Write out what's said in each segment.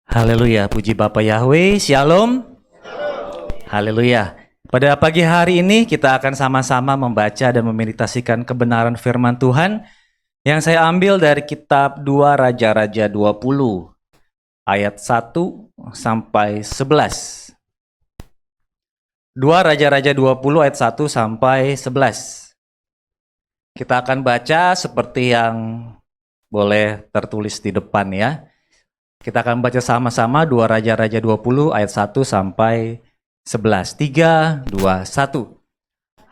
Haleluya, puji Bapa Yahweh, Shalom. Haleluya. Pada pagi hari ini kita akan sama-sama membaca dan memeditasikan kebenaran firman Tuhan yang saya ambil dari kitab 2 Raja-Raja 20 ayat 1 sampai 11. 2 Raja-Raja 20 ayat 1 sampai 11. Kita akan baca seperti yang boleh tertulis di depan ya. Kita akan baca sama-sama 2 Raja-Raja 20 ayat 1 sampai 11. 3, 2, 1.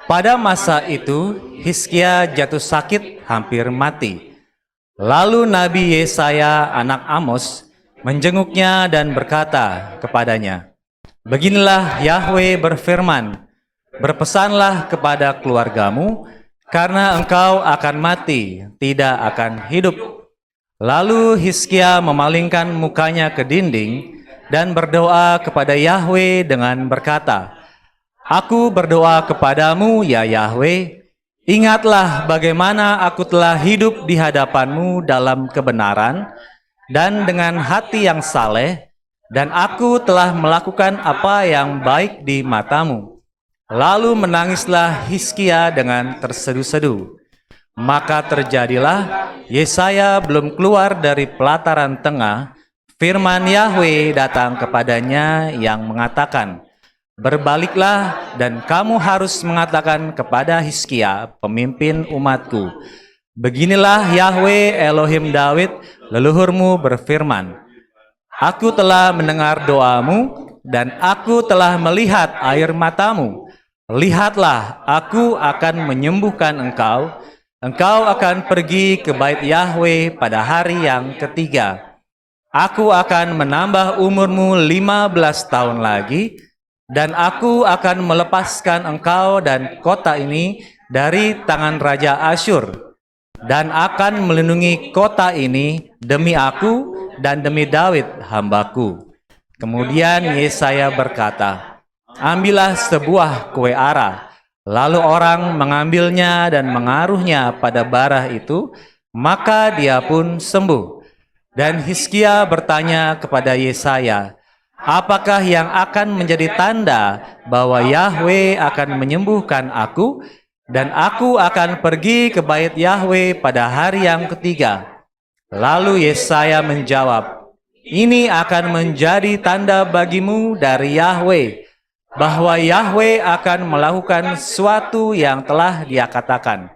Pada masa itu, Hizkia jatuh sakit hampir mati. Lalu Nabi Yesaya anak Amos menjenguknya dan berkata kepadanya, "Beginilah Yahweh berfirman, berpesanlah kepada keluargamu, karena engkau akan mati, tidak akan hidup." Lalu Hizkia memalingkan mukanya ke dinding dan berdoa kepada Yahweh dengan berkata, "Aku berdoa kepadamu ya Yahweh, ingatlah bagaimana aku telah hidup di hadapanmu dalam kebenaran dan dengan hati yang saleh, dan aku telah melakukan apa yang baik di matamu." Lalu menangislah Hizkia dengan tersedu-sedu. Maka terjadilah, Yesaya belum keluar dari pelataran tengah, firman Yahweh datang kepadanya yang mengatakan, "Berbaliklah dan kamu harus mengatakan kepada Hizkia, pemimpin umatku, beginilah Yahweh Elohim Daud, leluhurmu berfirman, aku telah mendengar doamu dan aku telah melihat air matamu. Lihatlah, aku akan menyembuhkan engkau. Engkau akan pergi ke bait Yahweh pada hari yang ketiga. Aku akan menambah umurmu 15 tahun lagi, dan aku akan melepaskan engkau dan kota ini dari tangan Raja Asyur, dan akan melindungi kota ini demi aku dan demi Daud hambaku." Kemudian Yesaya berkata, "Ambillah sebuah kue ara." Lalu orang mengambilnya dan mengaruhnya pada bara itu, maka dia pun sembuh. Dan Hizkia bertanya kepada Yesaya, "Apakah yang akan menjadi tanda bahwa Yahweh akan menyembuhkan aku, dan aku akan pergi ke bait Yahweh pada hari yang ketiga?" Lalu Yesaya menjawab, "Ini akan menjadi tanda bagimu dari Yahweh, bahwa Yahweh akan melakukan sesuatu yang telah Dia katakan.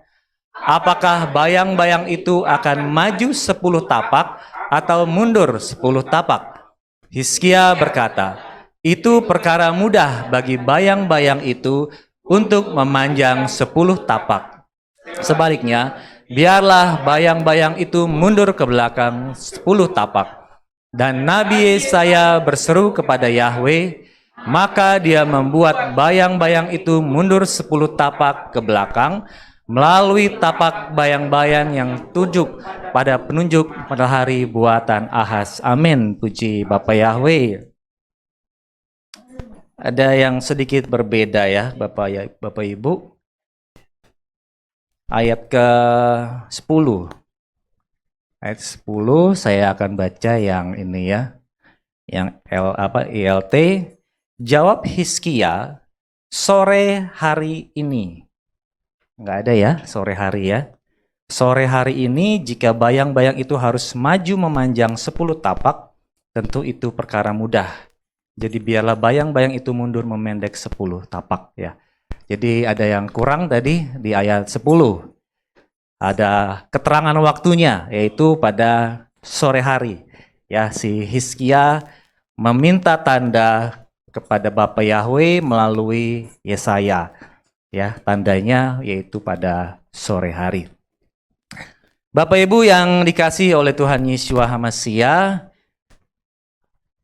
Apakah bayang-bayang itu akan maju 10 tapak atau mundur 10 tapak?" Hizkia berkata, "Itu perkara mudah bagi bayang-bayang itu untuk memanjang 10 tapak. Sebaliknya, biarlah bayang-bayang itu mundur ke belakang 10 tapak." Dan Nabi Yesaya berseru kepada Yahweh, maka dia membuat bayang-bayang itu mundur 10 tapak ke belakang melalui tapak bayang-bayang yang tunjuk pada penunjuk matahari buatan Ahaz. Amin. Puji Bapa Yahweh. Ada yang sedikit berbeda ya Bapak Ibu. Ayat ke-10. Ayat 10 saya akan baca yang ini ya. Yang ILT. Jawab Hizkia, "Sore hari ini." Enggak ada ya, sore hari ya. Sore hari ini jika bayang-bayang itu harus maju memanjang 10 tapak, tentu itu perkara mudah. Jadi biarlah bayang-bayang itu mundur memendek 10 tapak ya. Jadi ada yang kurang tadi di ayat 10. Ada keterangan waktunya, yaitu pada sore hari. Ya, si Hizkia meminta tanda kepada Bapa Yahweh melalui Yesaya. Ya, tandanya yaitu pada sore hari. Bapak Ibu yang dikasihi oleh Tuhan Yeshua HaMashiach,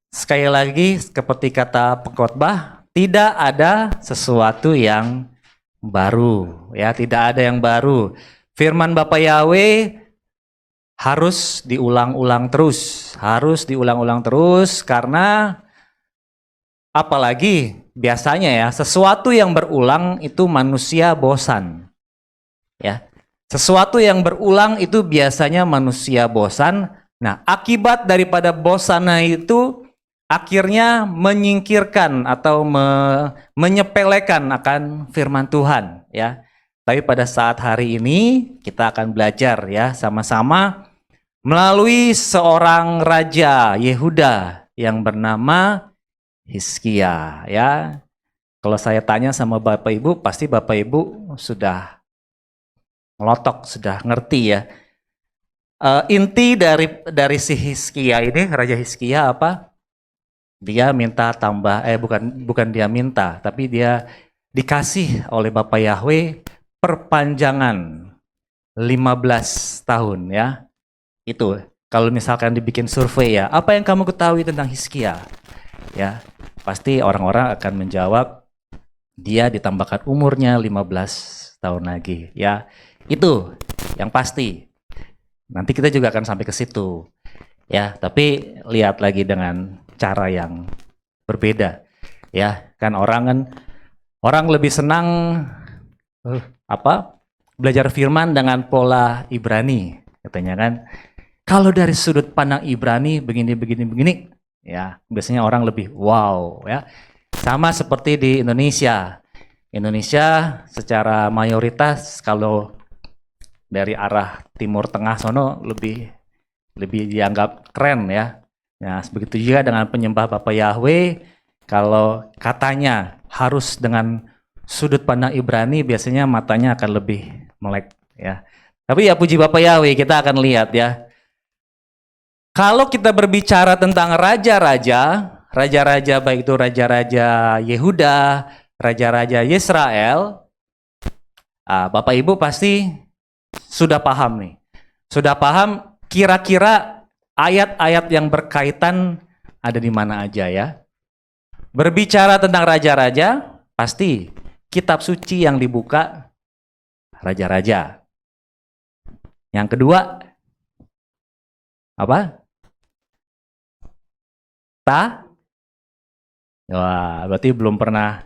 sekali lagi seperti kata pengkhotbah, tidak ada sesuatu yang baru, ya, tidak ada yang baru. Firman Bapa Yahweh harus diulang-ulang terus, karena apalagi biasanya ya, sesuatu yang berulang itu manusia bosan. Ya. Sesuatu yang berulang itu biasanya manusia bosan. Nah, akibat daripada bosannya itu akhirnya menyingkirkan atau menyepelekan akan firman Tuhan, ya. Tapi pada saat hari ini kita akan belajar ya sama-sama melalui seorang raja Yehuda yang bernama Hizkia, ya. Kalau saya tanya sama Bapak Ibu, pasti Bapak Ibu sudah ngelotok, sudah ngerti ya. Inti dari si Hizkia ini, Raja Hizkia apa? Dia minta tambah, bukan dia minta, tapi dia dikasih oleh Bapak Yahweh perpanjangan 15 tahun ya. Itu kalau misalkan dibikin survei ya, apa yang kamu ketahui tentang Hizkia? Ya, pasti orang-orang akan menjawab dia ditambahkan umurnya 15 tahun lagi ya. Itu yang pasti. Nanti kita juga akan sampai ke situ. Ya, tapi lihat lagi dengan cara yang berbeda. Ya, kan orang lebih senang belajar firman dengan pola Ibrani, katanya kan. Kalau dari sudut pandang Ibrani begini, ya, biasanya orang lebih wow, ya. Sama seperti di Indonesia. Indonesia secara mayoritas kalau dari arah timur tengah sono lebih dianggap keren ya. Nah, begitu juga dengan penyembah Bapak Yahweh, kalau katanya harus dengan sudut pandang Ibrani, biasanya matanya akan lebih melek ya. Tapi ya puji Bapak Yahweh, kita akan lihat ya. Kalau kita berbicara tentang raja-raja baik itu raja-raja Yehuda, raja-raja Yesrael, Bapak Ibu pasti sudah paham nih. Sudah paham kira-kira ayat-ayat yang berkaitan ada di mana aja ya. Berbicara tentang raja-raja, pasti kitab suci yang dibuka raja-raja. Yang kedua, apa? Wah, berarti belum pernah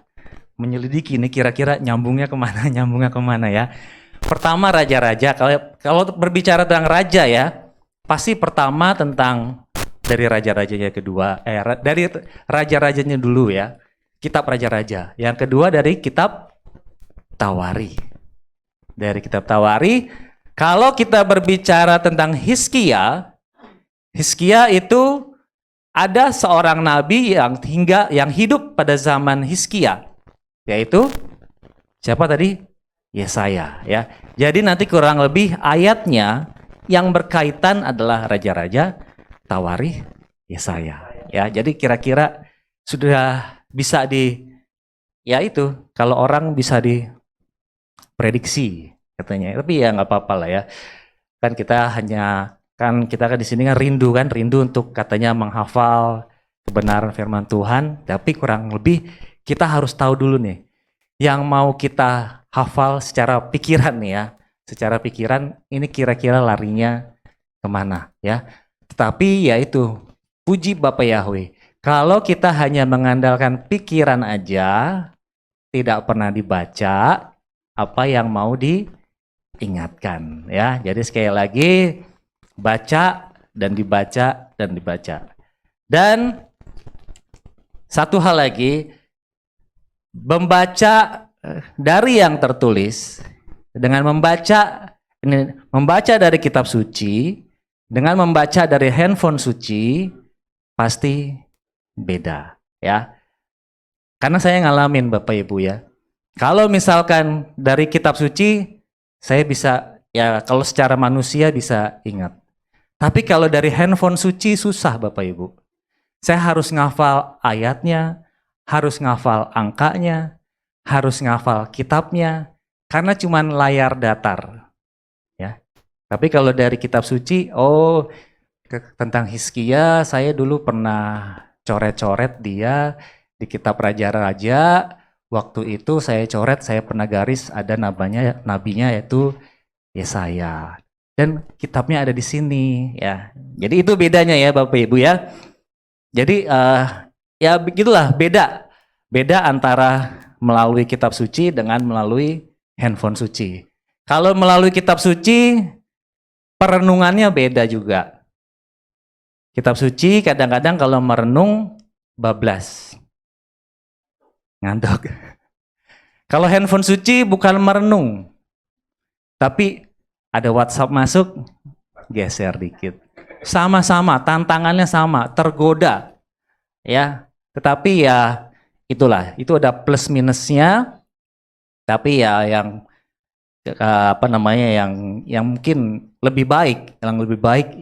menyelidiki nih kira-kira nyambungnya kemana ya. Pertama raja-raja, kalau berbicara tentang raja ya, pasti pertama tentang dari raja-rajanya kedua, dari raja-rajanya dulu ya, kitab raja-raja. Yang kedua dari kitab Tawari. Dari kitab Tawari, kalau kita berbicara tentang Hizkia itu ada seorang nabi yang hidup pada zaman Hizkia, yaitu siapa tadi? Yesaya ya. Jadi nanti kurang lebih ayatnya yang berkaitan adalah raja-raja, Tawari, Yesaya ya. Jadi kira-kira sudah bisa ya itu kalau orang bisa diprediksi katanya. Tapi ya nggak apa-apa lah ya. Kita kan di sini kan rindu untuk katanya menghafal kebenaran firman Tuhan, tapi kurang lebih kita harus tahu dulu nih yang mau kita hafal secara pikiran nih ya. Secara pikiran ini kira-kira larinya kemana ya. Tetapi ya itu, puji Bapak Yahweh. Kalau kita hanya mengandalkan pikiran aja, tidak pernah dibaca apa yang mau diingatkan ya. Jadi sekali lagi, baca dan dibaca dan dibaca. Dan satu hal lagi, membaca dari yang tertulis dengan membaca dari kitab suci dengan membaca dari handphone suci pasti beda ya. Karena saya ngalamin Bapak Ibu ya. Kalau misalkan dari kitab suci saya bisa ya, kalau secara manusia bisa ingat. Tapi kalau dari handphone suci susah Bapak Ibu. Saya harus ngafal ayatnya, harus ngafal angkanya, harus ngafal kitabnya, karena cuman layar datar. Ya. Tapi kalau dari kitab suci, tentang Hizkia, saya dulu pernah coret-coret dia di kitab Raja-Raja. Waktu itu saya coret, saya pernah garis ada nabinya yaitu Yesaya. Dan kitabnya ada di sini ya. Jadi itu bedanya ya Bapak Ibu ya. Jadi ya begitulah beda antara melalui kitab suci dengan melalui handphone suci. Kalau melalui kitab suci, perenungannya beda juga. Kitab suci kadang-kadang kalau merenung bablas. Ngantuk. Kalau handphone suci bukan merenung, tapi ada WhatsApp masuk, geser dikit. Sama-sama, tantangannya sama, tergoda. Ya, tetapi ya itulah, itu ada plus minusnya. Tapi ya yang yang mungkin lebih baik,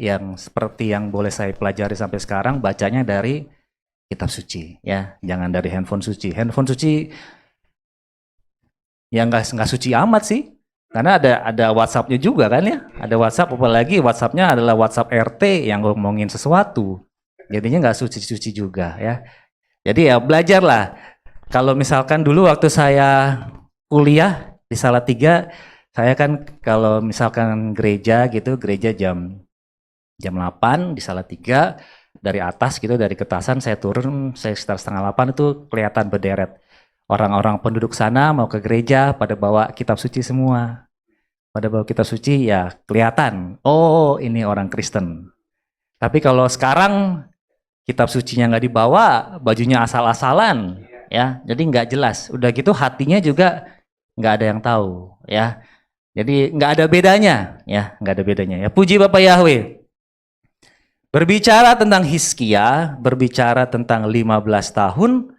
yang seperti yang boleh saya pelajari sampai sekarang, bacanya dari kitab suci, ya, jangan dari handphone suci. Handphone suci ya nggak suci amat sih, karena ada WhatsApp-nya juga kan ya, ada WhatsApp, apalagi WhatsApp-nya adalah WhatsApp RT yang ngomongin sesuatu, jadinya nggak suci-suci juga ya. Jadi ya belajarlah. Kalau misalkan dulu waktu saya kuliah di Salatiga, saya kan kalau misalkan gereja gitu, gereja jam 8 di Salatiga, dari atas gitu, dari Ketasan saya turun, saya sekitar 7:30 itu kelihatan berderet. Orang-orang penduduk sana mau ke gereja pada bawa kitab suci semua. Pada bawa kitab suci ya kelihatan, oh ini orang Kristen. Tapi kalau sekarang kitab sucinya nggak dibawa, bajunya asal-asalan, ya, jadi nggak jelas. Udah gitu hatinya juga nggak ada yang tahu, ya. Jadi nggak ada bedanya, ya, nggak ada bedanya. Ya, puji Bapak Yahweh. Berbicara tentang Hizkia, berbicara tentang 15 tahun,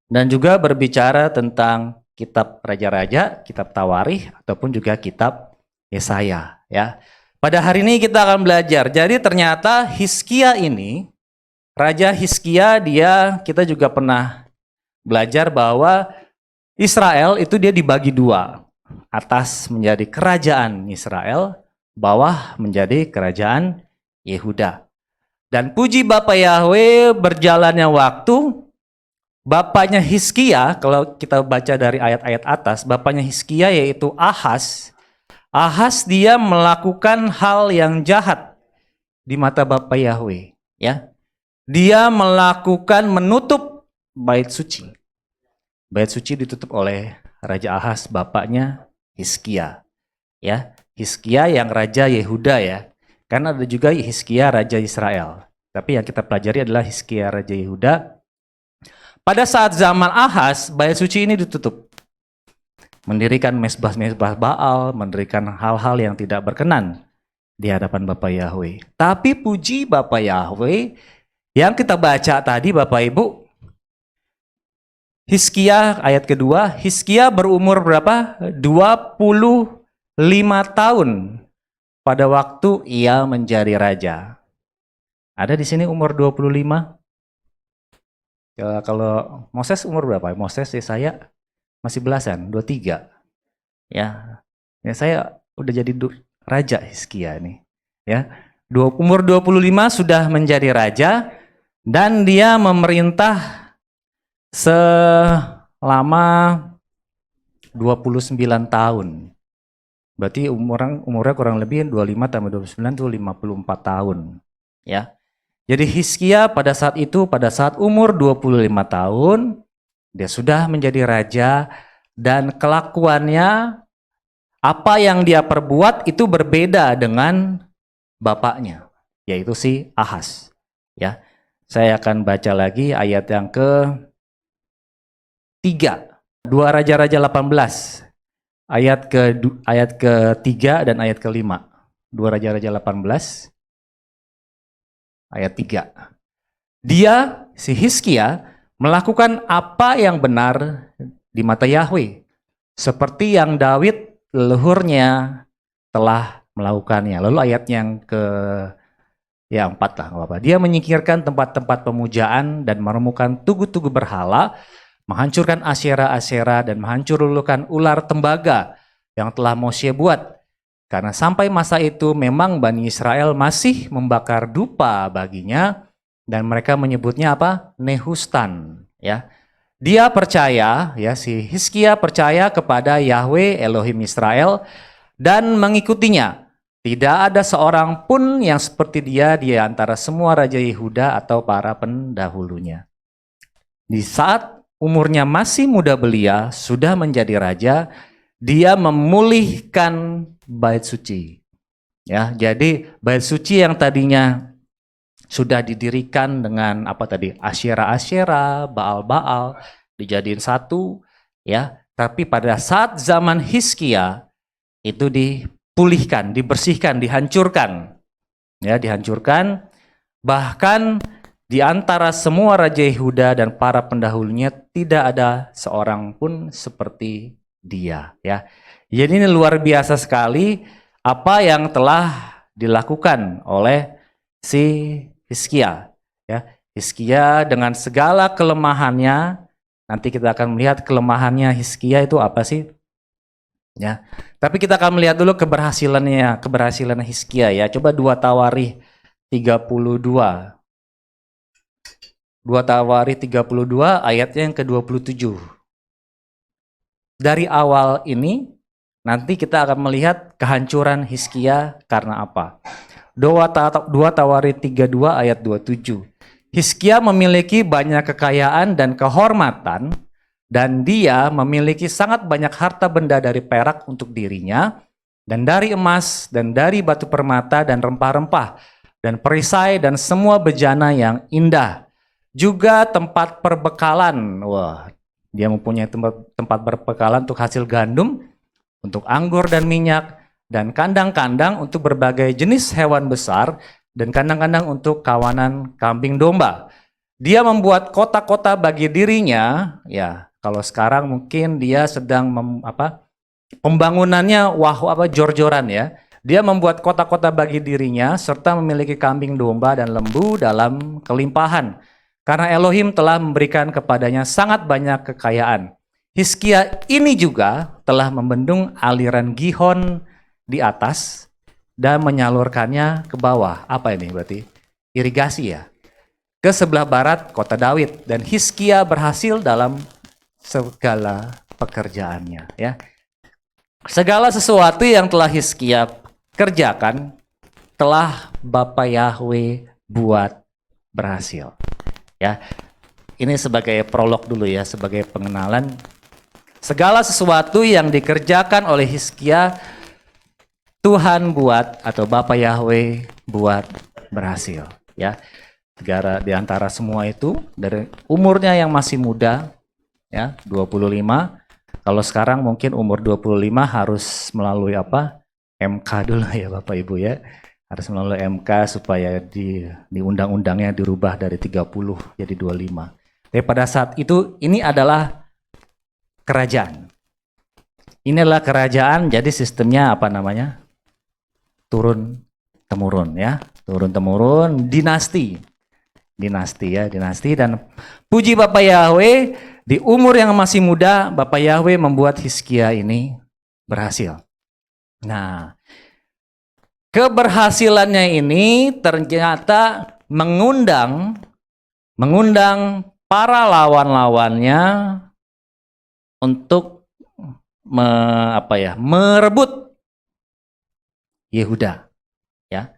dan juga berbicara tentang kitab Raja-Raja, kitab Tawarikh, ataupun juga kitab Yesaya, ya. Pada hari ini kita akan belajar. Jadi ternyata Hizkia ini, Raja Hizkia, kita juga pernah belajar bahwa Israel itu dia dibagi dua. Atas menjadi kerajaan Israel, bawah menjadi kerajaan Yehuda. Dan puji Bapak Yahweh, berjalannya waktu, bapaknya Hizkia, kalau kita baca dari ayat-ayat atas, bapaknya Hizkia yaitu Ahaz. Ahaz dia melakukan hal yang jahat di mata Bapak Yahweh, ya. Dia menutup bait suci. Bait suci ditutup oleh Raja Ahaz, bapaknya Hizkia. Ya, Hizkia yang raja Yehuda ya. Karena ada juga Hizkia raja Israel. Tapi yang kita pelajari adalah Hizkia raja Yehuda. Pada saat zaman Ahaz, bait suci ini ditutup. Mendirikan mezbah-mezbah Baal, mendirikan hal-hal yang tidak berkenan di hadapan Bapak Yahweh. Tapi puji Bapak Yahweh, yang kita baca tadi Bapak Ibu, Hizkia ayat kedua, Hizkia berumur berapa? 25 tahun pada waktu ia menjadi raja. Ada di sini umur 25? Ya, kalau Moses umur berapa? Moses saya masih belasan, 23. Ya, saya udah jadi raja Hizkia nih. Ya, umur 25 sudah menjadi raja. Dan dia memerintah selama 29 tahun. Berarti umurnya kurang lebih 25 tambah 29 itu 54 tahun. Ya. Jadi Hizkia pada saat itu, pada saat umur 25 tahun, dia sudah menjadi raja dan kelakuannya, apa yang dia perbuat itu berbeda dengan bapaknya, yaitu si Ahaz. Ya. Saya akan baca lagi ayat yang ke-3. 2 Raja-Raja 18. Ayat ke-3 dan ayat ke-5. 2 Raja-Raja 18. Ayat 3. Dia, si Hizkia, melakukan apa yang benar di mata Yahweh. Seperti yang Daud leluhurnya telah melakukannya. Lalu ayat yang ke-4 lah, nggak apa-apa. Dia menyingkirkan tempat-tempat pemujaan dan menemukan tugu-tugu berhala, menghancurkan asyera-asyera dan menghancurkan ular tembaga yang telah Moshe buat. Karena sampai masa itu memang Bani Israel masih membakar dupa baginya dan mereka menyebutnya apa? Nehustan, ya. Dia percaya, ya, si Hizkia percaya kepada Yahweh Elohim Israel dan mengikutinya. Tidak ada seorang pun yang seperti dia di antara semua raja Yehuda atau para pendahulunya. Di saat umurnya masih muda belia, sudah menjadi raja, dia memulihkan bait suci. Ya, jadi bait suci yang tadinya sudah didirikan dengan apa tadi? Asyera-asyera, Baal-Baal dijadiin satu, ya. Tapi pada saat zaman Hizkia itu dipulihkan, dibersihkan, dihancurkan. Ya, dihancurkan. Bahkan di antara semua raja Yehuda dan para pendahulunya tidak ada seorang pun seperti dia, ya. Jadi ini luar biasa sekali apa yang telah dilakukan oleh si Hizkia, ya. Hizkia dengan segala kelemahannya, nanti kita akan melihat kelemahannya Hizkia itu apa sih, ya. Tapi kita akan melihat dulu keberhasilan Hizkia, ya. Coba 2 Tawarikh 32. 2 Tawarikh 32 ayatnya yang ke-27. Dari awal ini nanti kita akan melihat kehancuran Hizkia karena apa. 2 Tawarikh 32 ayat 27. Hizkia memiliki banyak kekayaan dan kehormatan, dan dia memiliki sangat banyak harta benda dari perak untuk dirinya, dan dari emas, dan dari batu permata, dan rempah-rempah, dan perisai, dan semua bejana yang indah. Juga tempat perbekalan. Wah, dia mempunyai tempat berbekalan untuk hasil gandum, untuk anggur dan minyak, dan kandang-kandang untuk berbagai jenis hewan besar, dan kandang-kandang untuk kawanan kambing domba. Dia membuat kota-kota bagi dirinya, ya. Kalau sekarang mungkin dia sedang pembangunannya jor-joran, ya. Dia membuat kota-kota bagi dirinya serta memiliki kambing domba dan lembu dalam kelimpahan. Karena Elohim telah memberikan kepadanya sangat banyak kekayaan. Hizkia ini juga telah membendung aliran Gihon di atas dan menyalurkannya ke bawah. Apa ini berarti? Irigasi, ya. Ke sebelah barat kota Daud, dan Hizkia berhasil dalam segala pekerjaannya, ya. Segala sesuatu yang telah Hizkia kerjakan telah Bapa Yahweh buat berhasil, ya. Ini sebagai prolog dulu, ya, sebagai pengenalan. Segala sesuatu yang dikerjakan oleh Hizkia Tuhan buat atau Bapa Yahweh buat berhasil, ya. Di antara semua itu, dari umurnya yang masih muda, ya, 25. Kalau sekarang mungkin umur 25 harus melalui MK dulu, ya Bapak Ibu, ya. Harus melalui MK supaya di undang-undangnya dirubah dari 30 jadi 25. Tapi pada saat itu ini adalah kerajaan. Ini adalah kerajaan, jadi sistemnya apa namanya? Turun temurun, ya. Turun temurun, dinasti, ya, dinasti. Dan puji Bapa Yahweh, di umur yang masih muda Bapa Yahweh membuat Hizkia ini berhasil. Nah, keberhasilannya ini ternyata mengundang para lawan-lawannya untuk merebut Yehuda, ya,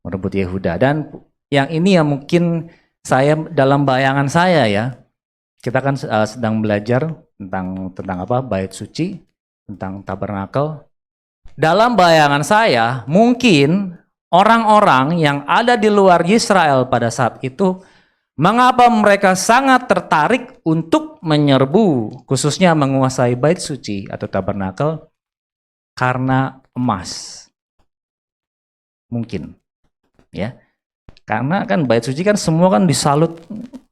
merebut Yehuda. Dan yang ini yang mungkin saya dalam bayangan saya, ya, kita kan sedang belajar tentang bait suci, tentang tabernakel. Dalam bayangan saya, mungkin orang-orang yang ada di luar Israel pada saat itu, mengapa mereka sangat tertarik untuk menyerbu, khususnya menguasai bait suci atau tabernakel, karena emas. Mungkin, ya. Karena kan bait suci kan semua kan disalut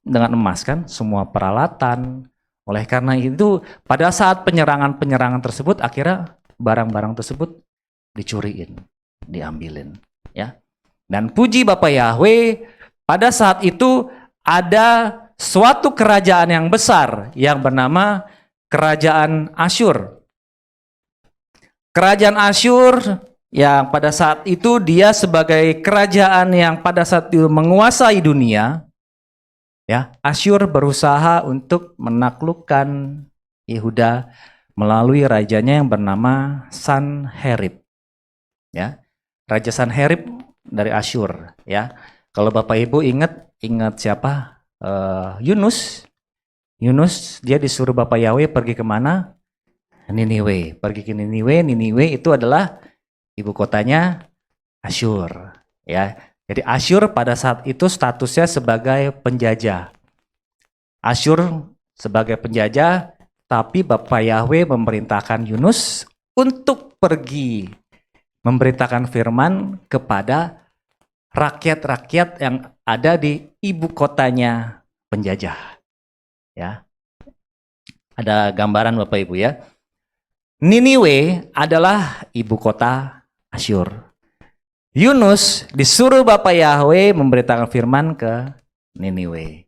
dengan emas, kan, semua peralatan. Oleh karena itu, pada saat penyerangan tersebut, akhirnya barang-barang tersebut dicuriin, diambilin, ya. Dan puji Bapa Yahweh, pada saat itu ada suatu kerajaan yang besar yang bernama Kerajaan Asyur. Kerajaan Asyur yang pada saat itu dia sebagai kerajaan yang pada saat itu menguasai dunia, ya. Asyur berusaha untuk menaklukkan Yehuda melalui rajanya yang bernama Sanherib, ya. Raja Sanherib dari Asyur, ya. Kalau Bapak Ibu ingat siapa? Yunus. Dia disuruh Bapak Yahweh pergi kemana? Niniwe. Pergi ke Niniwe. Niniwe itu adalah Ibu kotanya Asyur, ya. Jadi Asyur pada saat itu statusnya sebagai penjajah. Asyur sebagai penjajah, tapi Bapak Yahweh memerintahkan Yunus untuk pergi memberitakan firman kepada rakyat-rakyat yang ada di ibu kotanya penjajah. Ya. Ada gambaran Bapak Ibu ya. Niniwe adalah ibu kota Asyur. Yunus disuruh Bapak Yahweh memberitakan firman ke Niniwe.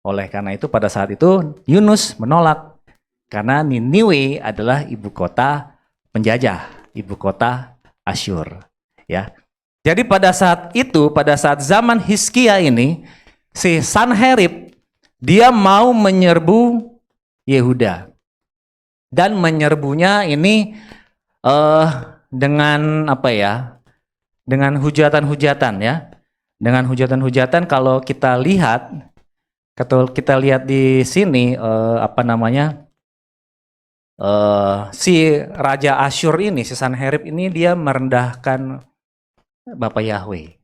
Oleh karena itu pada saat itu Yunus menolak karena Niniwe adalah ibu kota penjajah, ibu kota Asyur. Ya. Jadi pada saat itu, pada saat zaman Hizkia ini, si Sanherib dia mau menyerbu Yehuda. Dan menyerbunya ini dengan apa ya? Dengan hujatan-hujatan ya. Dengan hujatan-hujatan kalau kita lihat di sini si Raja Asyur ini, si Sanherib ini dia merendahkan Bapak Yahweh.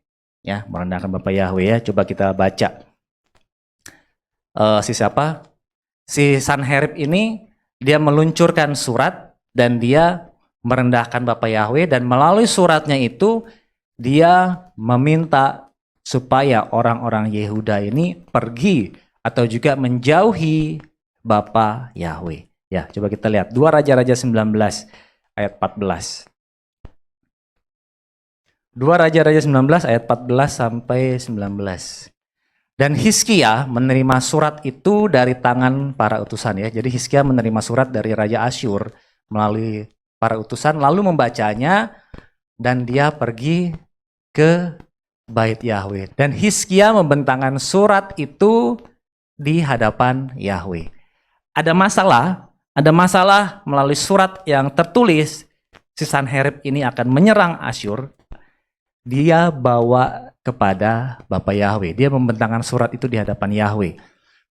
Ya, merendahkan Bapak Yahweh ya. Coba kita baca. Si Sanherib ini dia meluncurkan surat dan dia merendahkan Bapak Yahweh, dan melalui suratnya itu dia meminta supaya orang-orang Yehuda ini pergi atau juga menjauhi Bapak Yahweh. Ya, coba kita lihat 2 Raja-Raja 19 ayat 14. 2 Raja-Raja 19 ayat 14 sampai 19. Dan Hizkia menerima surat itu dari tangan para utusan ya. Jadi Hizkia menerima surat dari Raja Asyur melalui para utusan lalu membacanya dan dia pergi ke Bait Yahweh. Dan Hizkia membentangkan surat itu di hadapan Yahweh. Ada masalah melalui surat yang tertulis si Sanherib ini akan menyerang Asyur. Dia bawa kepada Bapak Yahweh. Dia membentangkan surat itu di hadapan Yahweh.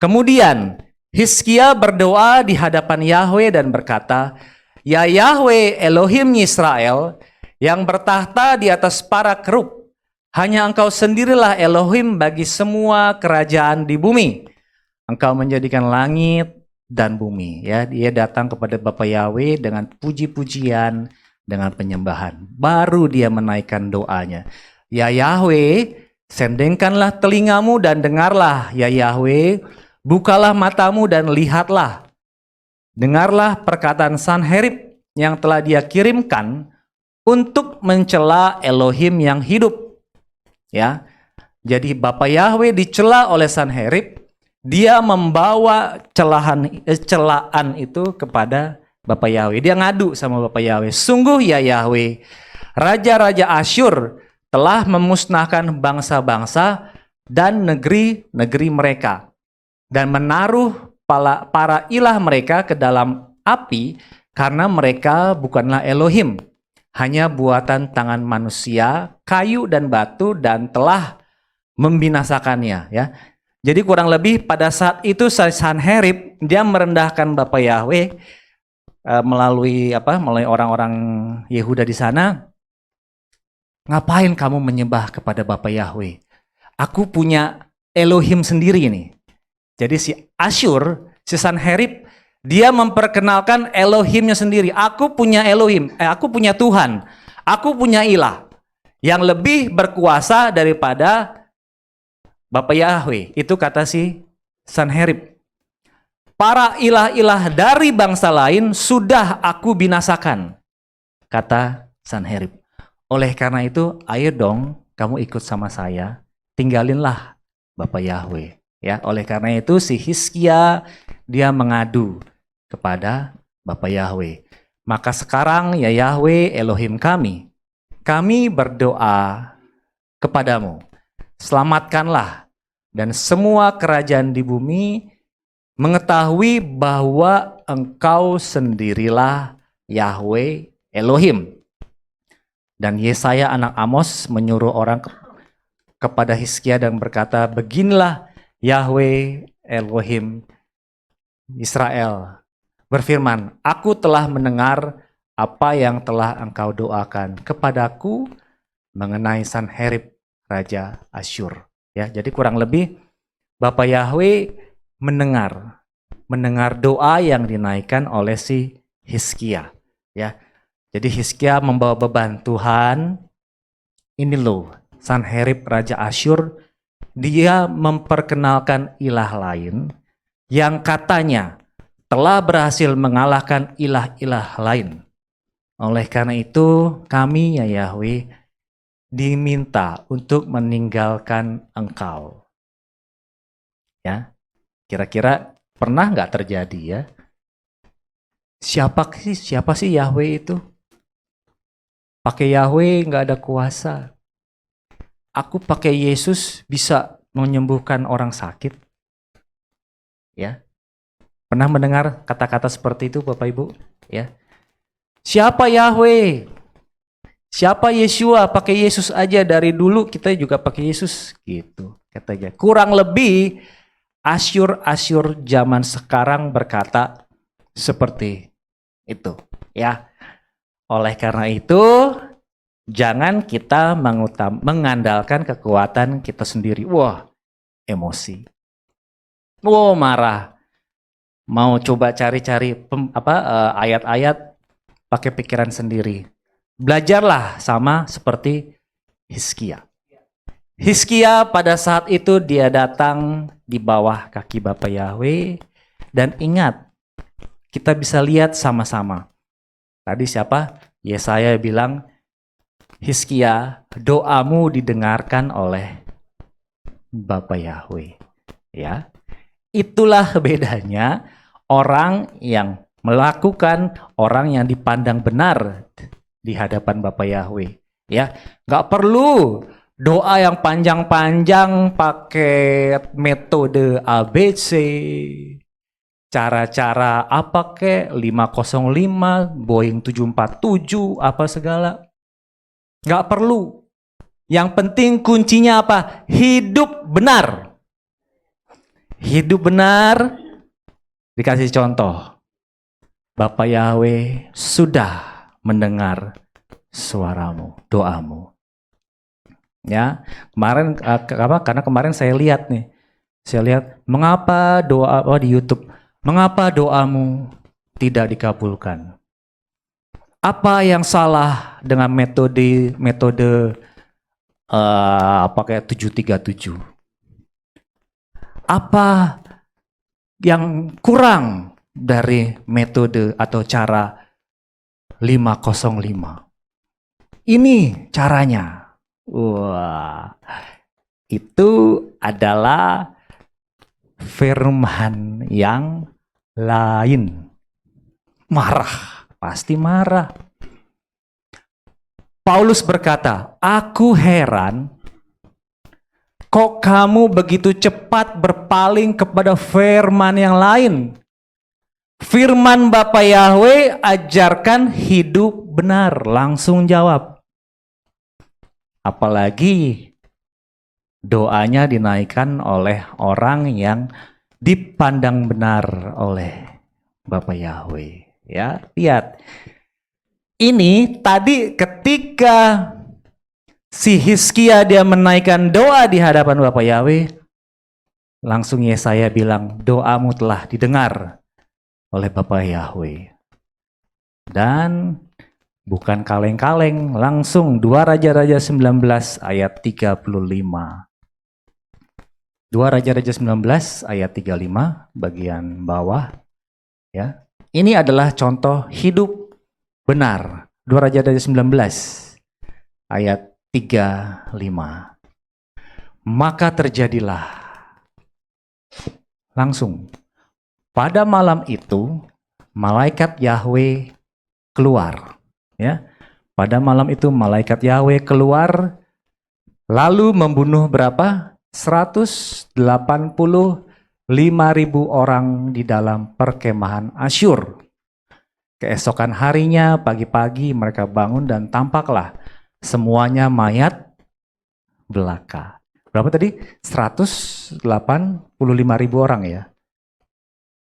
Kemudian Hizkia berdoa di hadapan Yahweh dan berkata, "Ya Yahweh Elohim Israel yang bertahta di atas para kerub, hanya Engkau sendirilah Elohim bagi semua kerajaan di bumi. Engkau menjadikan langit dan bumi." Ya, dia datang kepada Bapak Yahweh dengan puji-pujian, dengan penyembahan. Baru dia menaikkan doanya. "Ya Yahweh, sendengkanlah telingamu dan dengarlah. Ya Yahweh, bukalah matamu dan lihatlah. Dengarlah perkataan Sanherib yang telah dia kirimkan untuk mencela Elohim yang hidup." Ya. Jadi Bapak Yahweh dicela oleh Sanherib, dia membawa celaan itu kepada Bapak Yahweh. Dia ngadu sama Bapak Yahweh. "Sungguh ya Yahweh, raja-raja Asyur telah memusnahkan bangsa-bangsa dan negeri-negeri mereka dan menaruh para ilah mereka ke dalam api karena mereka bukanlah Elohim, hanya buatan tangan manusia, kayu dan batu, dan telah membinasakannya." Ya. Jadi kurang lebih pada saat itu Sanherib dia merendahkan Bapak Yahweh melalui orang-orang Yehuda di sana. "Ngapain kamu menyembah kepada Bapak Yahweh? Aku punya Elohim sendiri ini." Jadi si Asyur, si Sanherib, dia memperkenalkan Elohimnya sendiri. "Aku punya Elohim, aku punya Tuhan, aku punya ilah yang lebih berkuasa daripada Bapak Yahweh." Itu kata si Sanherib. "Para ilah-ilah dari bangsa lain sudah aku binasakan," kata Sanherib. "Oleh karena itu, ayo dong kamu ikut sama saya, tinggalinlah Bapak Yahweh." Ya, oleh karena itu si Hizkia dia mengadu kepada Bapak Yahweh. "Maka sekarang ya Yahweh Elohim kami berdoa kepadamu, selamatkanlah, dan semua kerajaan di bumi mengetahui bahwa Engkau sendirilah Yahweh Elohim." Dan Yesaya anak Amos menyuruh orang kepada Hizkia dan berkata, "Beginilah Yahweh Elohim Israel berfirman, aku telah mendengar apa yang telah engkau doakan kepadaku mengenai Sanherib Raja Asyur. Ya, jadi kurang lebih Bapak Yahweh mendengar doa yang dinaikkan oleh si Hizkia. Ya, jadi Hizkia membawa beban, Tuhan, ini loh Sanherib Raja Asyur, dia memperkenalkan ilah lain yang katanya telah berhasil mengalahkan ilah-ilah lain. Oleh karena itu, kami ya Yahweh diminta untuk meninggalkan Engkau. Ya, kira-kira pernah nggak terjadi ya? Siapa sih Yahweh itu? Pakai Yahweh nggak ada kuasa. Aku pakai Yesus bisa menyembuhkan orang sakit. Ya, pernah mendengar kata-kata seperti itu Bapak Ibu? Ya. Siapa Yahweh? Siapa Yeshua? Pakai Yesus aja, dari dulu kita juga pakai Yesus gitu katanya. Kurang lebih Asyur zaman sekarang berkata seperti itu ya. Oleh karena itu jangan kita mengandalkan kekuatan kita sendiri. Wah, emosi. Wah, marah. Mau coba cari-cari ayat-ayat pakai pikiran sendiri. Belajarlah sama seperti Hizkia. Hizkia pada saat itu dia datang di bawah kaki Bapa Yahweh, dan ingat, kita bisa lihat sama-sama. Tadi siapa? Yesaya bilang, Hizkia, doamu didengarkan oleh Bapa Yahweh. Ya, itulah bedanya orang yang melakukan, orang yang dipandang benar di hadapan Bapa Yahweh. Ya, nggak perlu doa yang panjang-panjang pakai metode ABC, cara-cara apa kek 505, Boeing 747, apa segala. Nggak perlu. Yang penting kuncinya apa? Hidup benar. Hidup benar. Dikasih contoh. Bapak Yahweh sudah mendengar suaramu, doamu. Ya, kemarin karena kemarin saya lihat mengapa doa di YouTube, mengapa doamu tidak dikabulkan? Apa yang salah dengan metode kayak 737? Apa yang kurang dari metode atau cara 505? Ini caranya. Wah, itu adalah firman yang lain. Marah, pasti marah. Paulus berkata, aku heran kok kamu begitu cepat berpaling kepada firman yang lain. Firman Bapa Yahweh ajarkan hidup benar, langsung jawab. Apalagi doanya dinaikkan oleh orang yang dipandang benar oleh Bapa Yahweh. Ya, lihat. Ini tadi ketika si Hizkia dia menaikkan doa di hadapan Bapa Yahweh, langsung Yesaya bilang, doamu telah didengar oleh Bapa Yahweh. Dan bukan kaleng-kaleng, langsung 2 Raja-Raja 19 ayat 35. 2 Raja-Raja 19 ayat 35 bagian bawah. Ya. Ini adalah contoh hidup benar. 2 Raja-Raja 19 ayat 35. Maka terjadilah langsung pada malam itu malaikat Yahweh keluar. Ya, pada malam itu malaikat Yahweh keluar lalu membunuh berapa? 185.000 orang di dalam perkemahan Asyur. Keesokan harinya pagi-pagi mereka bangun dan tampaklah semuanya mayat belaka. Berapa tadi? 185.000 orang ya.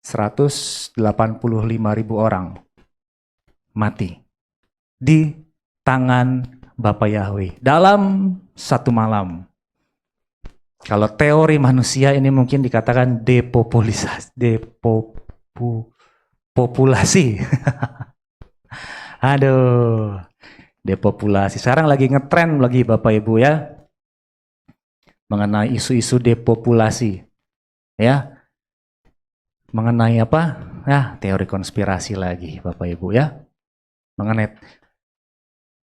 185.000 orang mati. di tangan Bapa Yahweh dalam satu malam. Kalau teori manusia ini mungkin dikatakan depopulasi. Aduh, depopulasi. Sekarang lagi ngetren lagi Bapak Ibu ya, mengenai isu-isu depopulasi. Ya, mengenai apa? Nah, teori konspirasi lagi Bapak Ibu ya. Mengenai